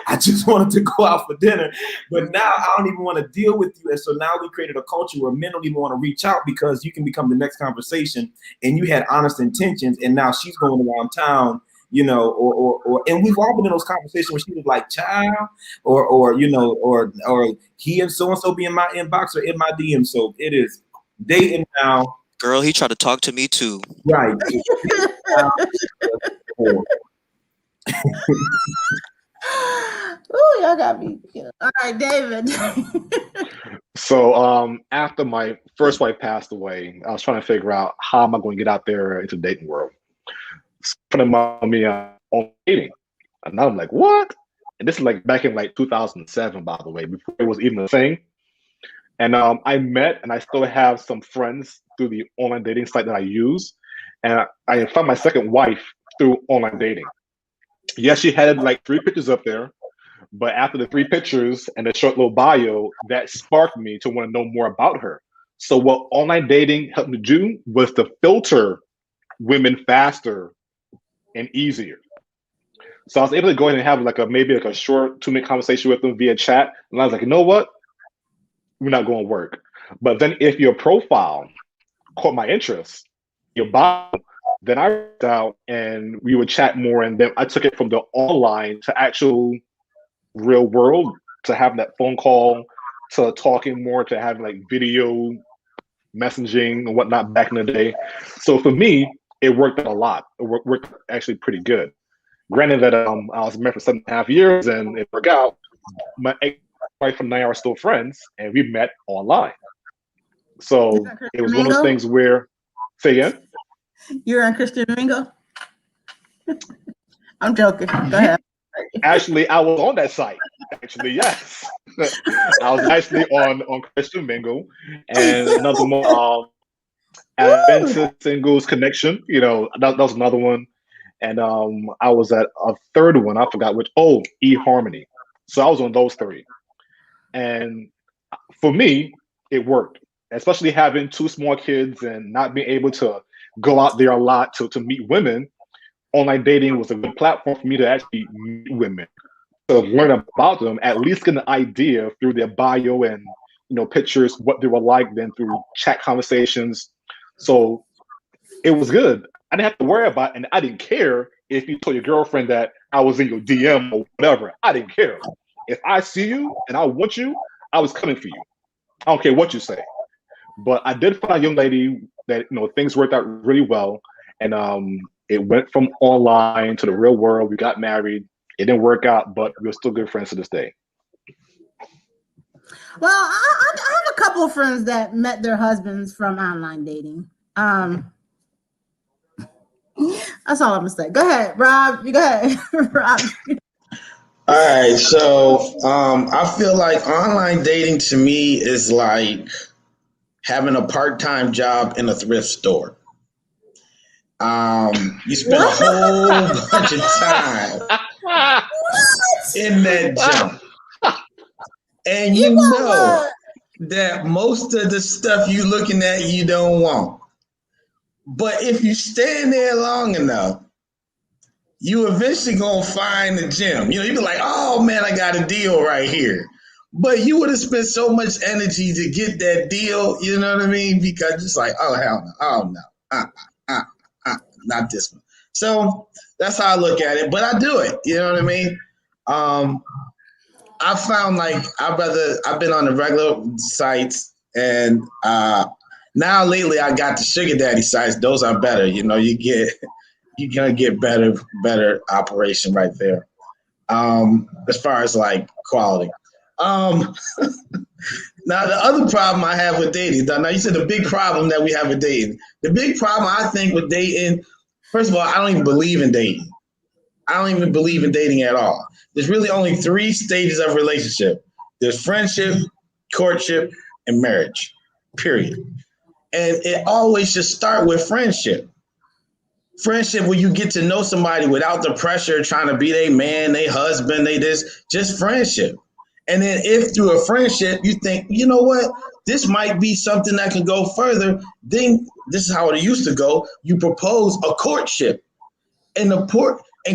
S4: I just wanted to go out for dinner, but now I don't even want to deal with you. And so now we created a culture where men don't even want to reach out because you can become the next conversation, and you had honest intentions, and now she's going around town, you know, or and we've all been in those conversations where she was like, child, or you know, or he and so be in my inbox or in my DM. So it is dating now.
S8: Girl, he tried to talk to me too.
S4: Right.
S1: Ooh, y'all got me. All right, David.
S3: So after my first wife passed away, I was trying to figure out how am I going to get out there into the dating world. Someone invited me on dating, and I'm like, what? And this is like back in like 2007, by the way, before it was even a thing. And I met, and I still have some friends through the online dating site that I use, and I found my second wife through online dating. Yes, she had like 3 pictures up there, but after the 3 pictures and the short little bio, that sparked me to want to know more about her. So what online dating helped me do was to filter women faster and easier. So I was able to go ahead and have like maybe a short 2-minute conversation with them via chat, and I was like, you know what? We're not going to work. But then if your profile caught my interest, your bio, then I reached out and we would chat more. And then I took it from the online to actual real world, to having that phone call, to talking more, to having like video messaging and whatnot back in the day. So for me, it worked out a lot. It worked actually pretty good. Granted that I was married for 7.5 years and it worked out. My ex-wife and I are still friends, and we met online. So it was one of those things where, say again?
S1: You're on Christian Mingle? I'm joking. Go ahead.
S3: Actually, I was on that site. Actually, yes. I was actually on Christian Mingle, and another one, Adventist Singles Connection. You know, that was another one. And I was at a third one. I forgot which. Oh, eHarmony. So I was on those 3. And for me, it worked. Especially having 2 small kids and not being able to go out there a lot to meet women. Online dating was a good platform for me to actually meet women, to learn about them, at least get an idea through their bio and, you know, pictures, what they were like, then through chat conversations. So it was good. I didn't have to worry about it, and I didn't care if you told your girlfriend that I was in your DM or whatever. I didn't care. If I see you and I want you, I was coming for you. I don't care what you say. But I did find a young lady that, you know, things worked out really well. And it went from online to the real world. We got married. It didn't work out, but we're still good friends to this day.
S1: Well, I have a couple of friends that met their husbands from online dating. That's all I'm gonna say. Go ahead, Rob. You go ahead, Rob.
S5: All right, so I feel like online dating to me is like having a part-time job in a thrift store. You spend a whole bunch of time in that jump, and you know that most of the stuff you looking at you don't want. But if you stand there long enough, you eventually gonna find the gem. You know, you be like, oh man, I got a deal right here. But you would have spent so much energy to get that deal, you know what I mean? Because it's like, oh hell no, oh no, not this one. So that's how I look at it. But I do it, you know what I mean? I found like I've been on the regular sites, and now lately I got the sugar daddy sites. Those are better. You know, you're gonna get better operation right there. As far as like quality. Now the other problem I have with dating. Now you said the big problem that we have with dating. The big problem I think with dating, first of all, I don't even believe in dating. I don't even believe in dating at all. There's really only 3 stages of relationship. There's friendship, courtship, and marriage, period. And it always should start with friendship. Friendship where you get to know somebody without the pressure of trying to be their man, their husband, they this, just friendship. And then if through a friendship you think, you know what, this might be something that can go further, then this is how it used to go. You propose a courtship. And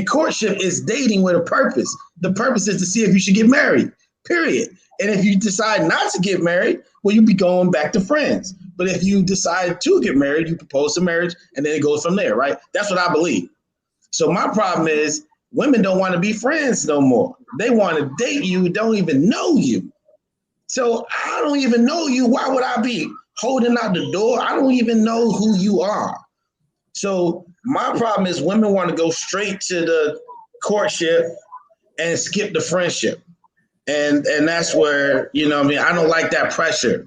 S5: courtship is dating with a purpose. The purpose is to see if you should get married, period. And if you decide not to get married, well, you'll be going back to friends. But if you decide to get married, you propose to marriage, and then it goes from there, right? That's what I believe. So my problem is women don't want to be friends no more. They want to date you, don't even know you. So I don't even know you. Why would I be holding out the door? I don't even know who you are. So my problem is women want to go straight to the courtship and skip the friendship. And that's where, you know what I mean? I don't like that pressure.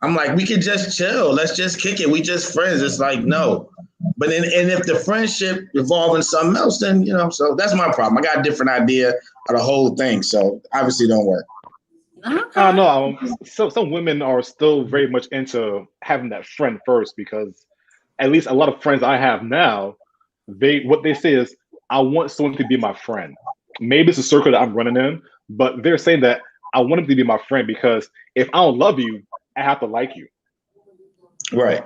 S5: I'm like, we could just chill. Let's just kick it. We just friends. It's like, no. But then, and if the friendship evolves in something else, then, you know, so that's my problem. I got a different idea of the whole thing. So obviously don't work.
S3: I know. So some women are still very much into having that friend first, because at least a lot of friends I have now, what they say is, I want someone to be my friend. Maybe it's a circle that I'm running in, but they're saying that I want them to be my friend because if I don't love you, I have to like you.
S5: Right.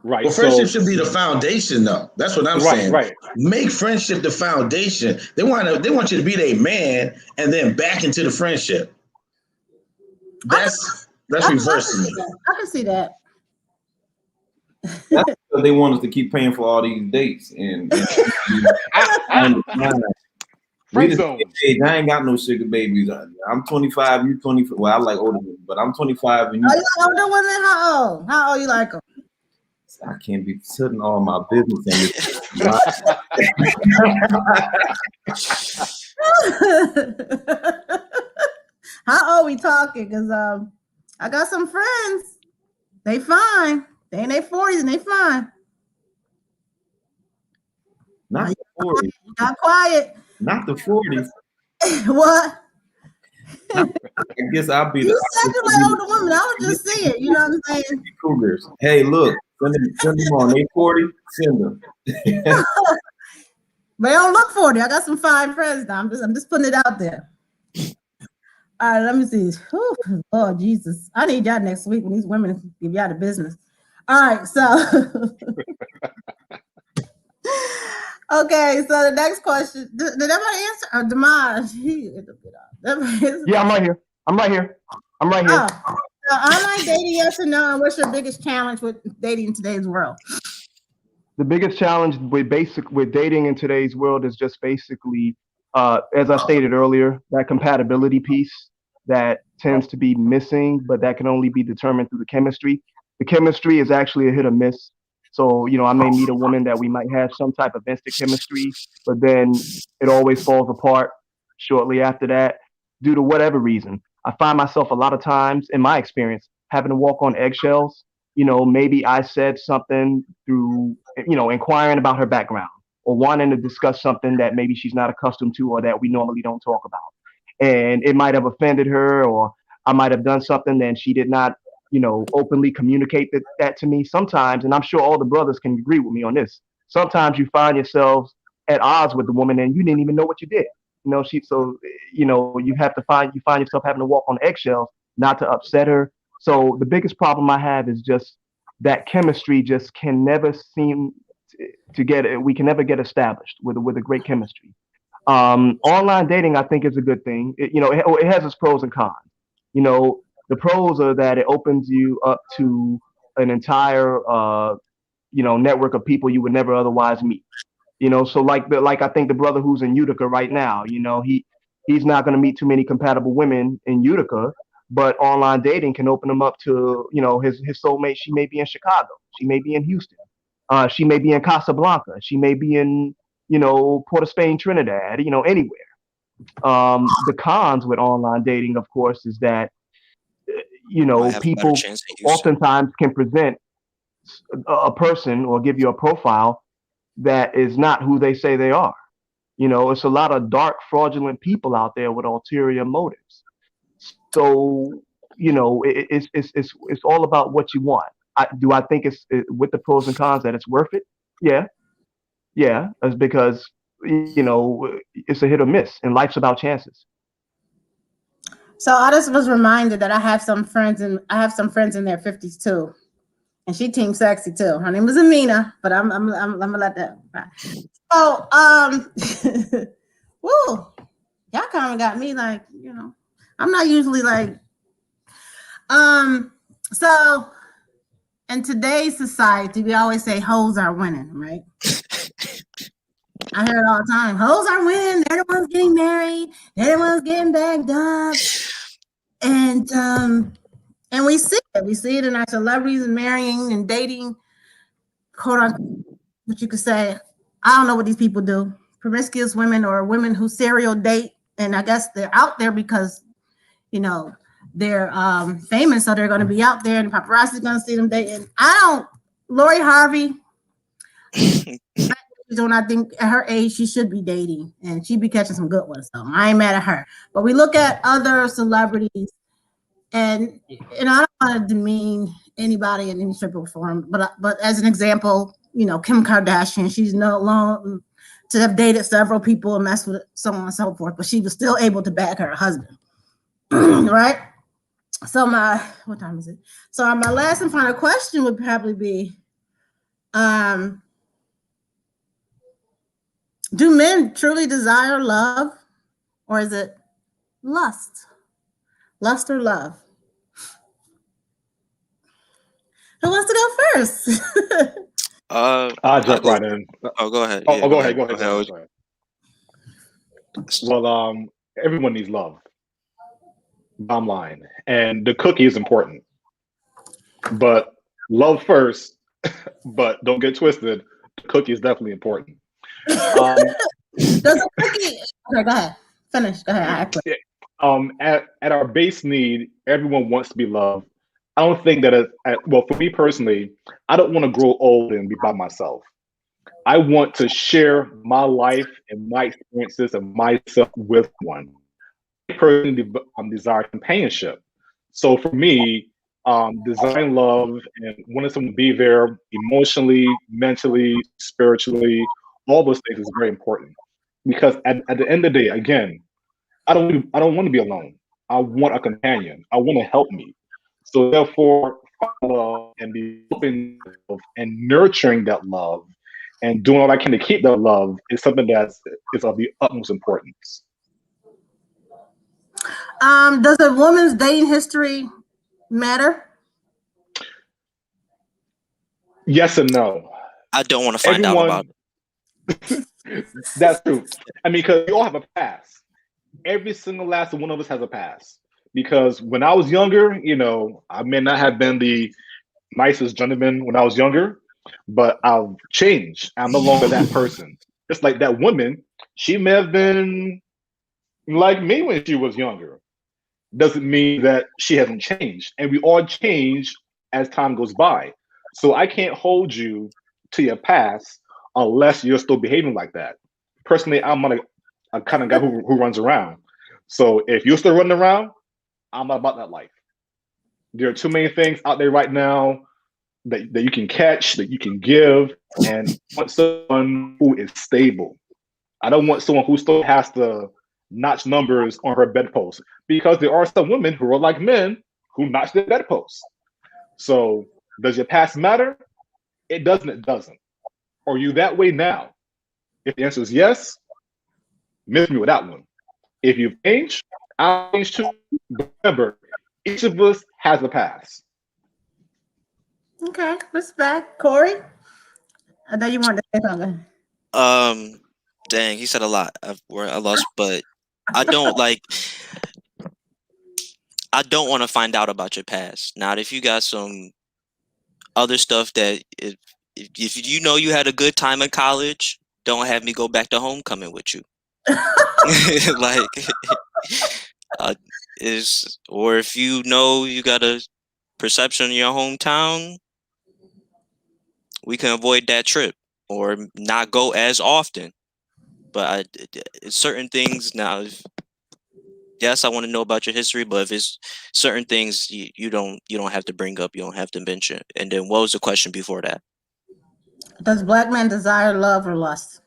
S3: Right.
S5: Well, friendship should be the foundation, though. That's what I'm saying.
S3: Right.
S5: Make friendship the foundation. They want you to be their man and then back into the friendship. That's reversing it.
S1: I can see that.
S4: That's because they want us to keep paying for all these dates and
S3: Friend zone.
S4: I ain't got no sugar babies. I'm 25, you 24. Well, I like older women, but I'm 25 and you.
S1: Are you older women? How old? How old you like them?
S4: I can't be putting all my business in this.
S1: How old we talking? Because I got some friends. They fine. They in their 40s and they fine.
S4: Not the 40s.
S1: You got quiet.
S4: Not the 40s.
S1: What?
S4: I guess I'll be.
S1: You said you like older women. I was just saying. You know what I'm saying?
S4: Cougars. Hey, look. Send them on. They 40. Send them.
S1: But they don't look 40. I got some fine friends now. I'm just putting it out there. All right, let me see. Whew, Lord Jesus. I need y'all next week when these women give y'all the business. All right, so okay, so the next question. Did everybody answer? Or Damaj?
S7: Yeah, I'm right here.
S1: Oh, so online dating, yes or no? And what's your biggest challenge with dating in today's world?
S7: The biggest challenge with dating in today's world is just basically, as I stated earlier, that compatibility piece that tends to be missing, but that can only be determined through the chemistry. The chemistry is actually a hit or miss. So, you know, I may meet a woman that we might have some type of instant chemistry, but then it always falls apart shortly after that due to whatever reason. I find myself a lot of times, in my experience, having to walk on eggshells. You know, maybe I said something through, you know, inquiring about her background or wanting to discuss something that maybe she's not accustomed to or that we normally don't talk about. And it might have offended her, or I might have done something that she did not, you know, openly communicate that to me. Sometimes, and I'm sure all the brothers can agree with me on this, sometimes you find yourselves at odds with the woman and you didn't even know what you did. You know, you find yourself having to walk on eggshells not to upset her. So the biggest problem I have is just that chemistry just can never seem to get it. We can never get established with a great chemistry. Online dating, I think, is a good thing. It has its pros and cons. You know, the pros are that it opens you up to an entire, network of people you would never otherwise meet. You know, so like I think the brother who's in Utica right now, you know, he's not going to meet too many compatible women in Utica, but online dating can open him up to, you know, his soulmate. She may be in Chicago, she may be in Houston, she may be in Casablanca, she may be in, you know, Port of Spain, Trinidad, you know, anywhere. The cons with online dating, of course, is that, you know, people oftentimes can present a person or give you a profile that is not who they say they are. You know, it's a lot of dark, fraudulent people out there with ulterior motives. So, you know, it's all about what you want. Do I think it's with the pros and cons that it's worth it? Yeah. Yeah, it's because it's a hit or miss, and life's about chances.
S1: So I just was reminded that I have some friends in their 50s too, and she team sexy too. Her name was Amina, but I'm gonna let that. So woo, y'all kind of got me like, I'm not usually like, so in today's society, we always say hoes are winning, right? I hear it all the time. Hoes are winning. They're the ones getting married. They're the ones getting bagged up. And we see it. We see it in our celebrities marrying and dating, quote unquote, what you could say. I don't know what these people do. Promiscuous women or women who serial date. And I guess they're out there because, they're famous. So they're going to be out there and paparazzi's going to see them dating. Lori Harvey, when I think at her age, she should be dating and she'd be catching some good ones. So I ain't mad at her. But we look at other celebrities, and I don't want to demean anybody in any shape or form, but as an example, Kim Kardashian, she's no long to have dated several people and messed with so on and so forth, but she was still able to bag her husband, right? So what time is it? So my last and final question would probably be, do men truly desire love, or is it lust? Lust or love? Who wants to go first?
S3: I'll jump right in.
S8: Oh, go ahead.
S3: Oh,
S8: Yeah,
S3: go ahead. Well, everyone needs love. Bottom line, and the cookie is important, but love first. But don't get twisted. The cookie is definitely important.
S1: Does a cookie? Okay, go ahead. Finish. Go ahead.
S3: At our base need, everyone wants to be loved. I don't think that well, for me personally, I don't want to grow old and be by myself. I want to share my life and my experiences and myself with one. I personally desire companionship. So for me, desiring love and wanting someone to be there emotionally, mentally, spiritually, all those things is very important. Because at the end of the day, again, I don't want to be alone. I want a companion. I want to help me. So therefore, love and be open and nurturing that love and doing all I can to keep that love is something that is of the utmost importance.
S1: Does a woman's dating history matter?
S3: Yes and no.
S8: I don't want to find out about it.
S3: That's true. I mean, because we all have a past. Every single last one of us has a past. Because when I was younger, I may not have been the nicest gentleman when I was younger, but I've changed. I'm no longer that person. Just like that woman, she may have been like me when she was younger. Doesn't mean that she hasn't changed. And we all change as time goes by. So I can't hold you to your past unless you're still behaving like that. Personally, I'm not a kind of guy who runs around. So if you're still running around, I'm not about that life. There are too many things out there right now that you can catch, that you can give, and I want someone who is stable. I don't want someone who still has to notch numbers on her bedpost, because there are some women who are like men who notch their bedposts. So does your past matter? It doesn't. It doesn't. Are you that way now? If the answer is yes, miss me with that one. If you've changed, I'll change too. Remember, each of us has a past.
S1: Okay, respect. Corey? I know you wanted to say something.
S8: Dang, he said a lot. I lost, but I don't I don't want to find out about your past. Now, if you got some other stuff that if you had a good time in college, don't have me go back to homecoming with you. Or if you got a perception in your hometown, we can avoid that trip or not go as often. But certain things now, yes, I want to know about your history, but if it's certain things you don't have to bring up, you don't have to mention. And then what was the question before that?
S1: Does black men desire love or lust?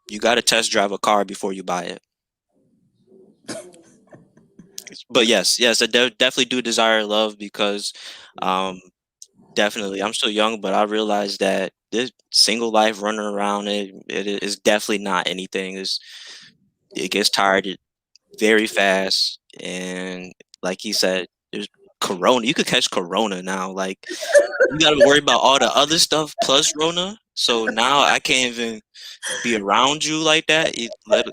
S8: You got to test drive a car before you buy it. But yes, I definitely do desire love because, definitely, I'm still young, but I realize that this single life running around it is definitely not anything. It gets tired very fast, and like he said, there's corona. You could catch corona now. Like you got to worry about all the other stuff plus Rona. So now I can't even be around you like that. I'm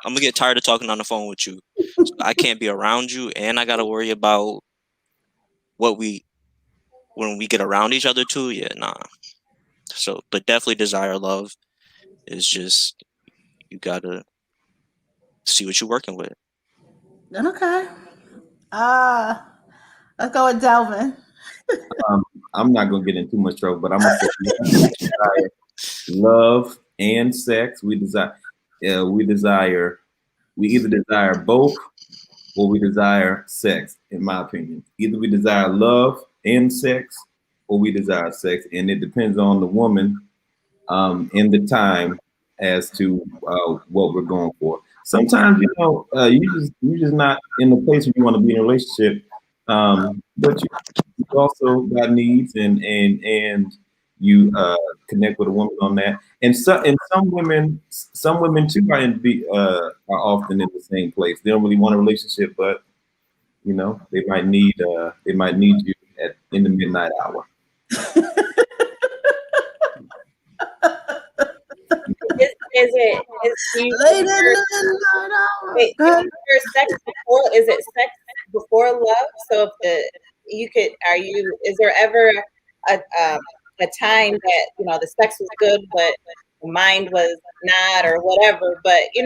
S8: gonna get tired of talking on the phone with you. So I can't be around you, and I gotta worry about what when we get around each other too. Yeah, nah. So, but definitely desire love is just you gotta see what you're working with.
S1: Okay. Let's go with Delvin.
S4: I'm not gonna get in too much trouble, but I'm gonna say desire love and sex. We either desire both or we desire sex, in my opinion. Either we desire love and sex or we desire sex. And it depends on the woman and the time as to what we're going for. Sometimes, you're just not in the place where you want to be in a relationship. But you also got needs and you connect with a woman on that. And some women too are often in the same place. They don't really want a relationship, but they might need you in the midnight hour.
S1: Late in the midnight hour.
S2: Wait, is sex before? Is it sex before love? So is there ever a time that the sex was good, but the mind was not, or whatever? But is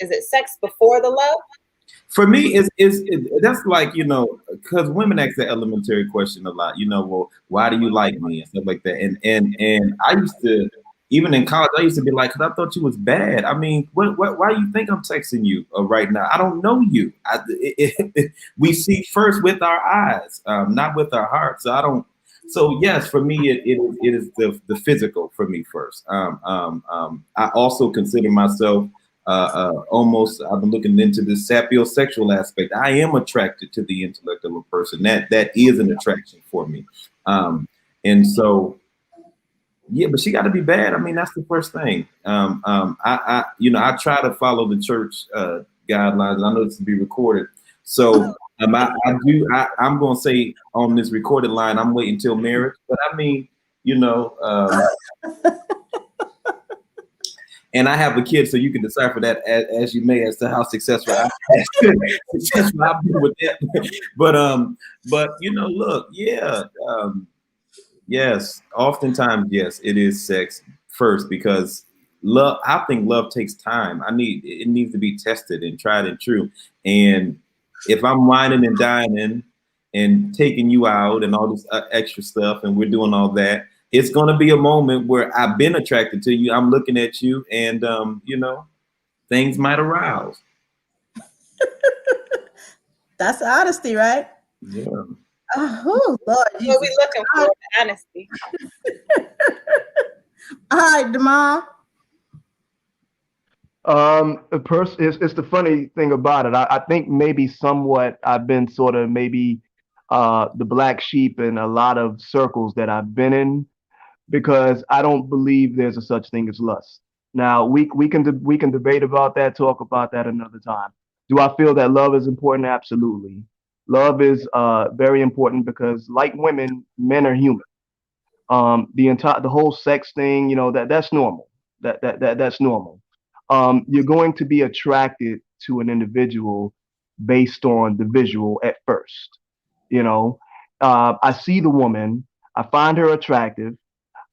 S2: it sex before the love?
S4: For me, that's like, because women ask that elementary question a lot. Well, why do you like me and stuff like that? And I used to, even in college, I used to be like, because I thought you was bad. I mean, why do you think I'm texting you right now? I don't know you. We see first with our eyes, not with our hearts. So I don't. So yes, for me, it is the physical for me first. I also consider myself almost. I've been looking into the sapiosexual aspect. I am attracted to the intellect of a person. That is an attraction for me. And so. Yeah, but she got to be bad. I mean, that's the first thing. I try to follow the church guidelines. I know this will be recorded, so I'm going to say on this recorded line, I'm waiting until marriage. But I mean, and I have a kid, so you can decipher that as you may as to how successful I've been with that. But look, yeah. Yes, oftentimes, yes, it is sex first because love. I think love takes time. It needs to be tested and tried and true. And if I'm whining and dining and taking you out and all this extra stuff, and we're doing all that, it's going to be a moment where I've been attracted to you. I'm looking at you, and things might arouse.
S1: That's honesty, right?
S4: Yeah.
S1: Oh, Lord.
S2: What we looking for? Honesty.
S1: All right, Demar.
S7: It's the funny thing about it. I think maybe somewhat I've been sort of maybe the black sheep in a lot of circles that I've been in, because I don't believe there's a such thing as lust. Now we can debate about that, talk about that another time. Do I feel that love is important? Absolutely. Love is very important because, like women, men are human. The whole sex thing, that's normal. That's normal. You're going to be attracted to an individual based on the visual at first. I see the woman, I find her attractive,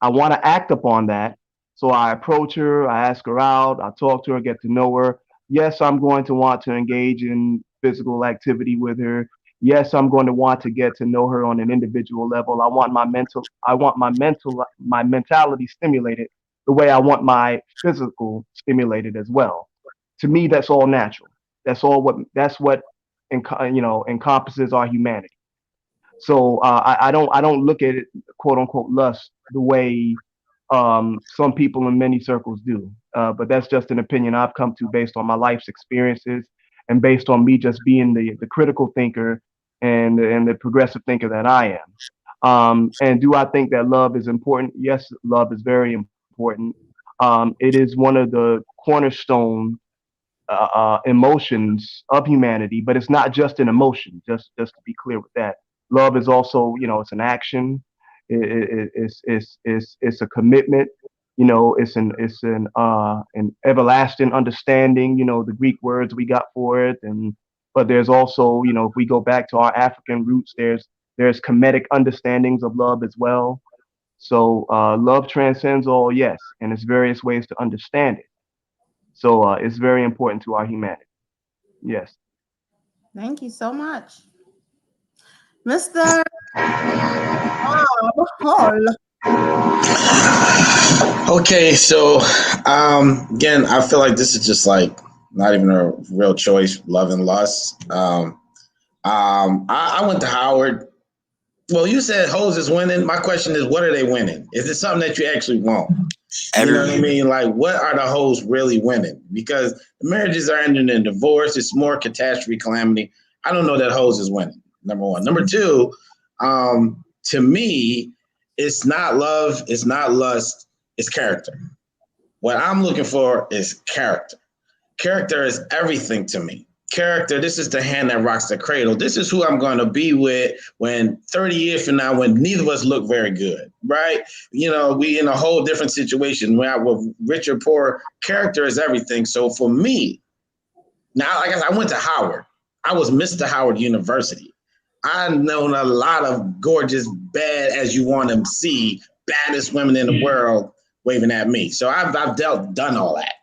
S7: I want to act upon that, so I approach her, I ask her out, I talk to her, get to know her. Yes, I'm going to want to engage in physical activity with her. Yes, I'm going to want to get to know her on an individual level. I want my mentality stimulated the way I want my physical stimulated as well. To me, that's all natural. That's what encompasses our humanity. So I don't look at it, quote unquote, lust the way some people in many circles do. But that's just an opinion I've come to based on my life's experiences and based on me just being the critical thinker and the progressive thinker that I am. And do I think that love is important? Yes, love is very important. It is one of the cornerstone emotions of humanity, but it's not just an emotion. Just to be clear with that, love is also, it's an action. It's a commitment. It's an everlasting understanding. The Greek words we got for it, but there's also, if we go back to our African roots, there's Kemetic understandings of love as well. So love transcends all, yes, and there's various ways to understand it. So it's very important to our humanity. Yes.
S1: Thank you so much. Mr. Bob Hall.
S5: Okay, so again, I feel like this is just like not even a real choice, love and lust. I went to Howard. Well, you said hoes is winning. My question is, what are they winning? Is it something that you actually want? You know what I mean? Like, what are the hoes really winning? Because the marriages are ending in divorce. It's more catastrophe, calamity. I don't know that hoes is winning, number one. Number two, to me, it's not love, it's not lust, it's character. What I'm looking for is character. Character is everything to me. Character, this is the hand that rocks the cradle. This is who I'm going to be with when 30 years from now, when neither of us look very good, right? We in a whole different situation. We're rich or poor. Character is everything. So for me, now, like I said, I went to Howard. I was Mr. Howard University. I've known a lot of gorgeous, bad as you want to see, baddest women in the world waving at me. So I've done all that.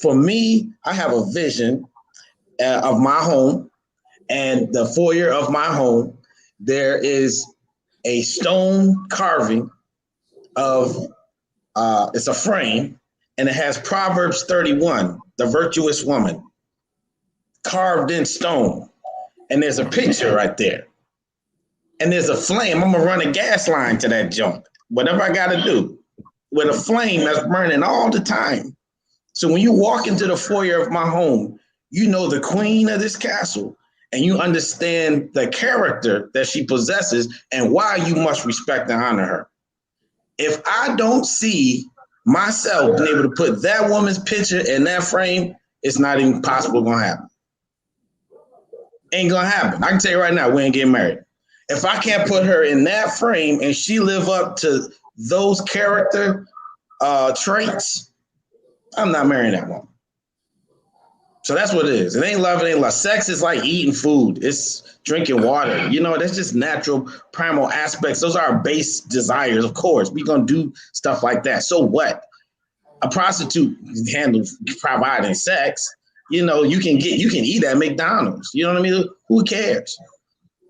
S5: For me, I have a vision of my home, and the foyer of my home, there is a stone carving of, it's a frame, and it has Proverbs 31, the virtuous woman, carved in stone. And there's a picture right there. And there's a flame. I'm going to run a gas line to that joint, whatever I got to do, with a flame that's burning all the time. So when you walk into the foyer of my home, you know the queen of this castle, and you understand the character that she possesses and why you must respect and honor her. If I don't see myself being able to put that woman's picture in that frame, it's not even possible going to happen. Ain't going to happen. I can tell you right now, we ain't getting married. If I can't put her in that frame and she live up to those character traits, I'm not marrying that woman. So that's what it is. It ain't love, it ain't lust. Sex is like eating food. It's drinking water. That's just natural, primal aspects. Those are our base desires, of course. We're going to do stuff like that. So what? A prostitute handles providing sex. You can eat at McDonald's. You know what I mean? Who cares?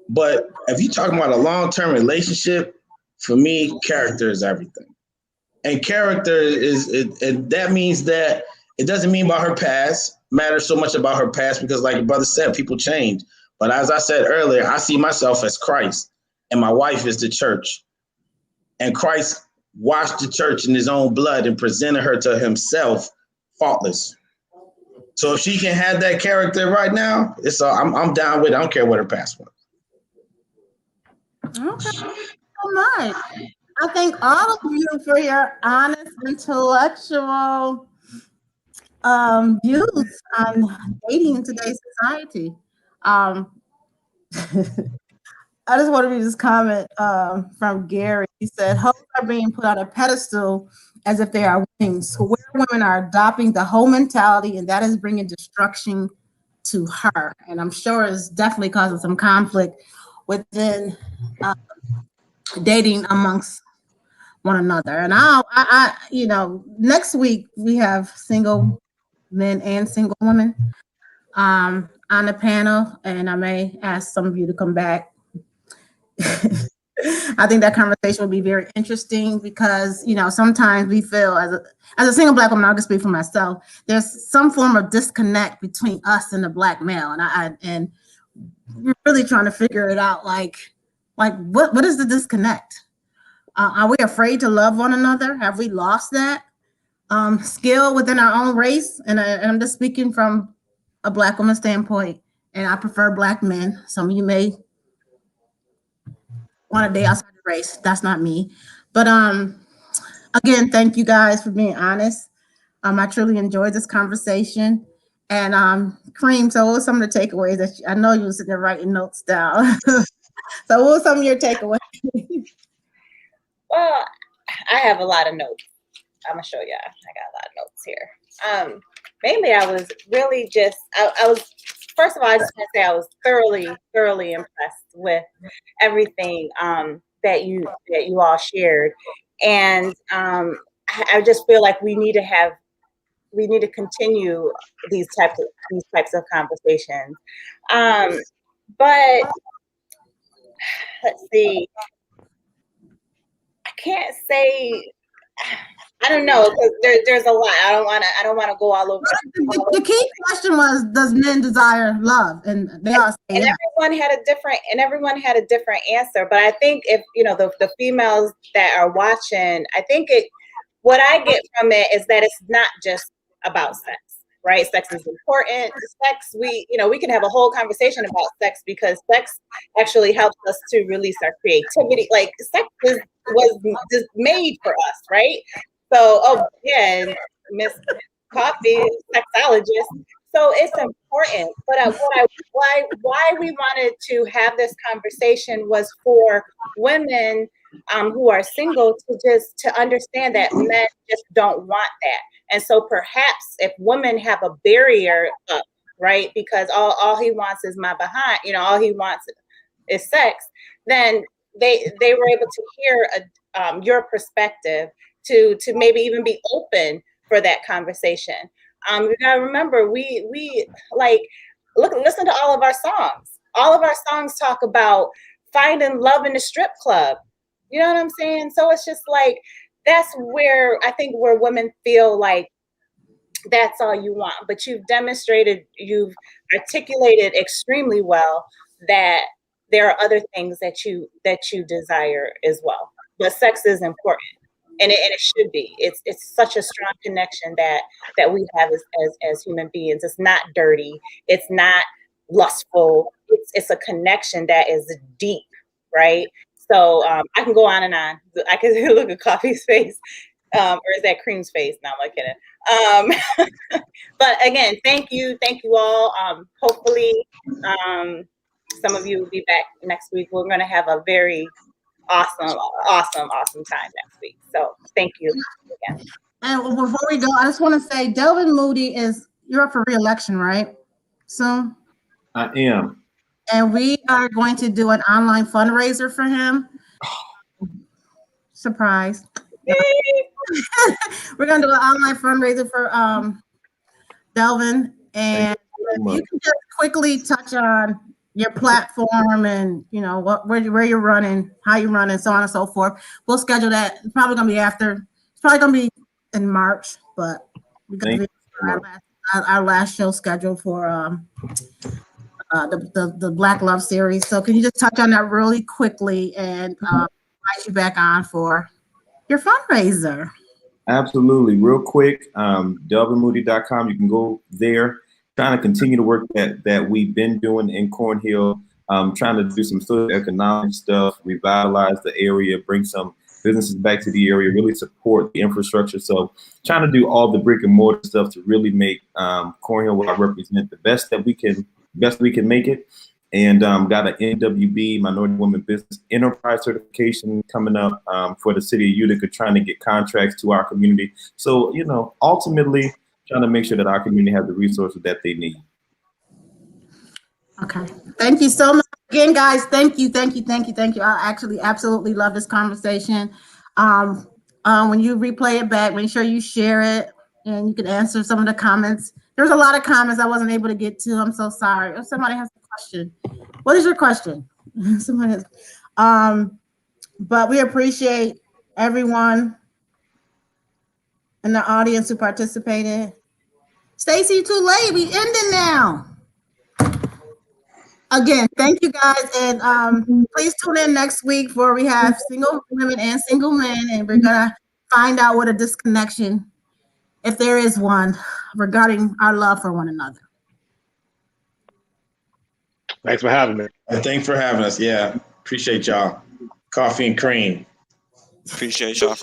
S5: But if you're talking about a long-term relationship, for me, character is everything. And character that means that it doesn't mean about her past, matters so much about her past, because like the brother said, people change. But as I said earlier, I see myself as Christ, and my wife is the church. And Christ washed the church in his own blood and presented her to himself faultless. So if she can have that character right now, I'm down with it. I don't care what her past was.
S1: Okay, so much. I thank all of you for your honest, intellectual views on dating in today's society. I just want to read this comment from Gary. He said, hoes are being put on a pedestal as if they are wings. Where women are adopting the whole mentality, and that is bringing destruction to her. And I'm sure it's definitely causing some conflict within dating amongst one another. And next week we have single men and single women on the panel, and I may ask some of you to come back. I think that conversation will be very interesting because, sometimes we feel as a single Black woman, I'll just speak for myself, there's some form of disconnect between us and the Black male. And we're really trying to figure it out. Like, Like, what is the disconnect? Are we afraid to love one another? Have we lost that skill within our own race? And I'm just speaking from a Black woman standpoint, and I prefer Black men. Some of you may want to date outside the race. That's not me. But again, thank you guys for being honest. I truly enjoyed this conversation. And Cream, so what were some of the takeaways that I know you were sitting there writing notes down? So what were some of your takeaways?
S2: Well, I have a lot of notes. I'm gonna show y'all. I got a lot of notes here. Mainly I was really just I was first of all, I just want to say I was thoroughly impressed with everything that you all shared. And I just feel like we need to continue these types of conversations. But let's see. I can't say. I don't know, because there's a lot. I don't want to go all over.
S1: The key question was, does men desire love? And they all say
S2: and
S1: yes.
S2: everyone had a different answer. But I think if the females that are watching, I think what I get from it is that it's not just about sex, right? Sex is important. Sex, we can have a whole conversation about sex, because sex actually helps us to release our creativity. Like, sex was just made for us, right? So, Miss Coffee, sexologist. So it's important. But why we wanted to have this conversation was for women who are single to understand that men just don't want that. And so perhaps if women have a barrier up, right, because all he wants is my behind, all he wants is sex, then they were able to hear your perspective to maybe even be open for that conversation. You gotta remember, we like listen to all of our songs. All of our songs talk about finding love in the strip club. You know what I'm saying? So it's just like, that's where I think where women feel like that's all you want. But you've articulated extremely well that there are other things that you desire as well. But sex is important. And it should be. It's such a strong connection that we have as human beings. It's not dirty. It's not lustful. It's a connection that is deep, right? So I can go on and on. I can look at Coffee's face, or is that Cream's face? No, I'm not kidding. But again, thank you all. Hopefully, some of you will be back next week. We're going to have a very awesome time next week. So thank you again.
S1: And before we go, I just want to say, Delvin Moody you're up for re-election, right? Soon?
S4: I am.
S1: And we are going to do an online fundraiser for him. Surprise. We're going to do an online fundraiser for Delvin. And if you can just quickly touch on your platform and where you're running, how you're running, so on and so forth. We'll schedule that. It's probably gonna be in March, but we're gonna be our last show scheduled for the Black Love series. So can you just touch on that really quickly and invite you back on for your fundraiser?
S4: Absolutely. Real quick, delvinmoody.com. You can go there. Trying to continue the work that we've been doing in Cornhill, trying to do some socioeconomic stuff, revitalize the area, bring some businesses back to the area, really support the infrastructure. So trying to do all the brick and mortar stuff to really make Cornhill what I represent the best we can make it. And got an NWB, Minority Women Business Enterprise certification coming up for the city of Utica, trying to get contracts to our community. So, ultimately, trying to make sure that our community has the resources that they need.
S1: Okay. Thank you so much. Again, guys, thank you. I actually absolutely love this conversation. When you replay it back, make sure you share it and you can answer some of the comments. There's a lot of comments I wasn't able to get to. I'm so sorry. If somebody has a question, what is your question? But we appreciate everyone in the audience who participated. Stacy, too late. We ending now. again, thank you guys, and please tune in next week where we have single women and single men, and we're gonna find out what a disconnection, if there is one, regarding our love for one another.
S3: Thanks for having me.
S5: And thanks for having us. Yeah, appreciate y'all. Coffee and cream.
S8: Appreciate y'all.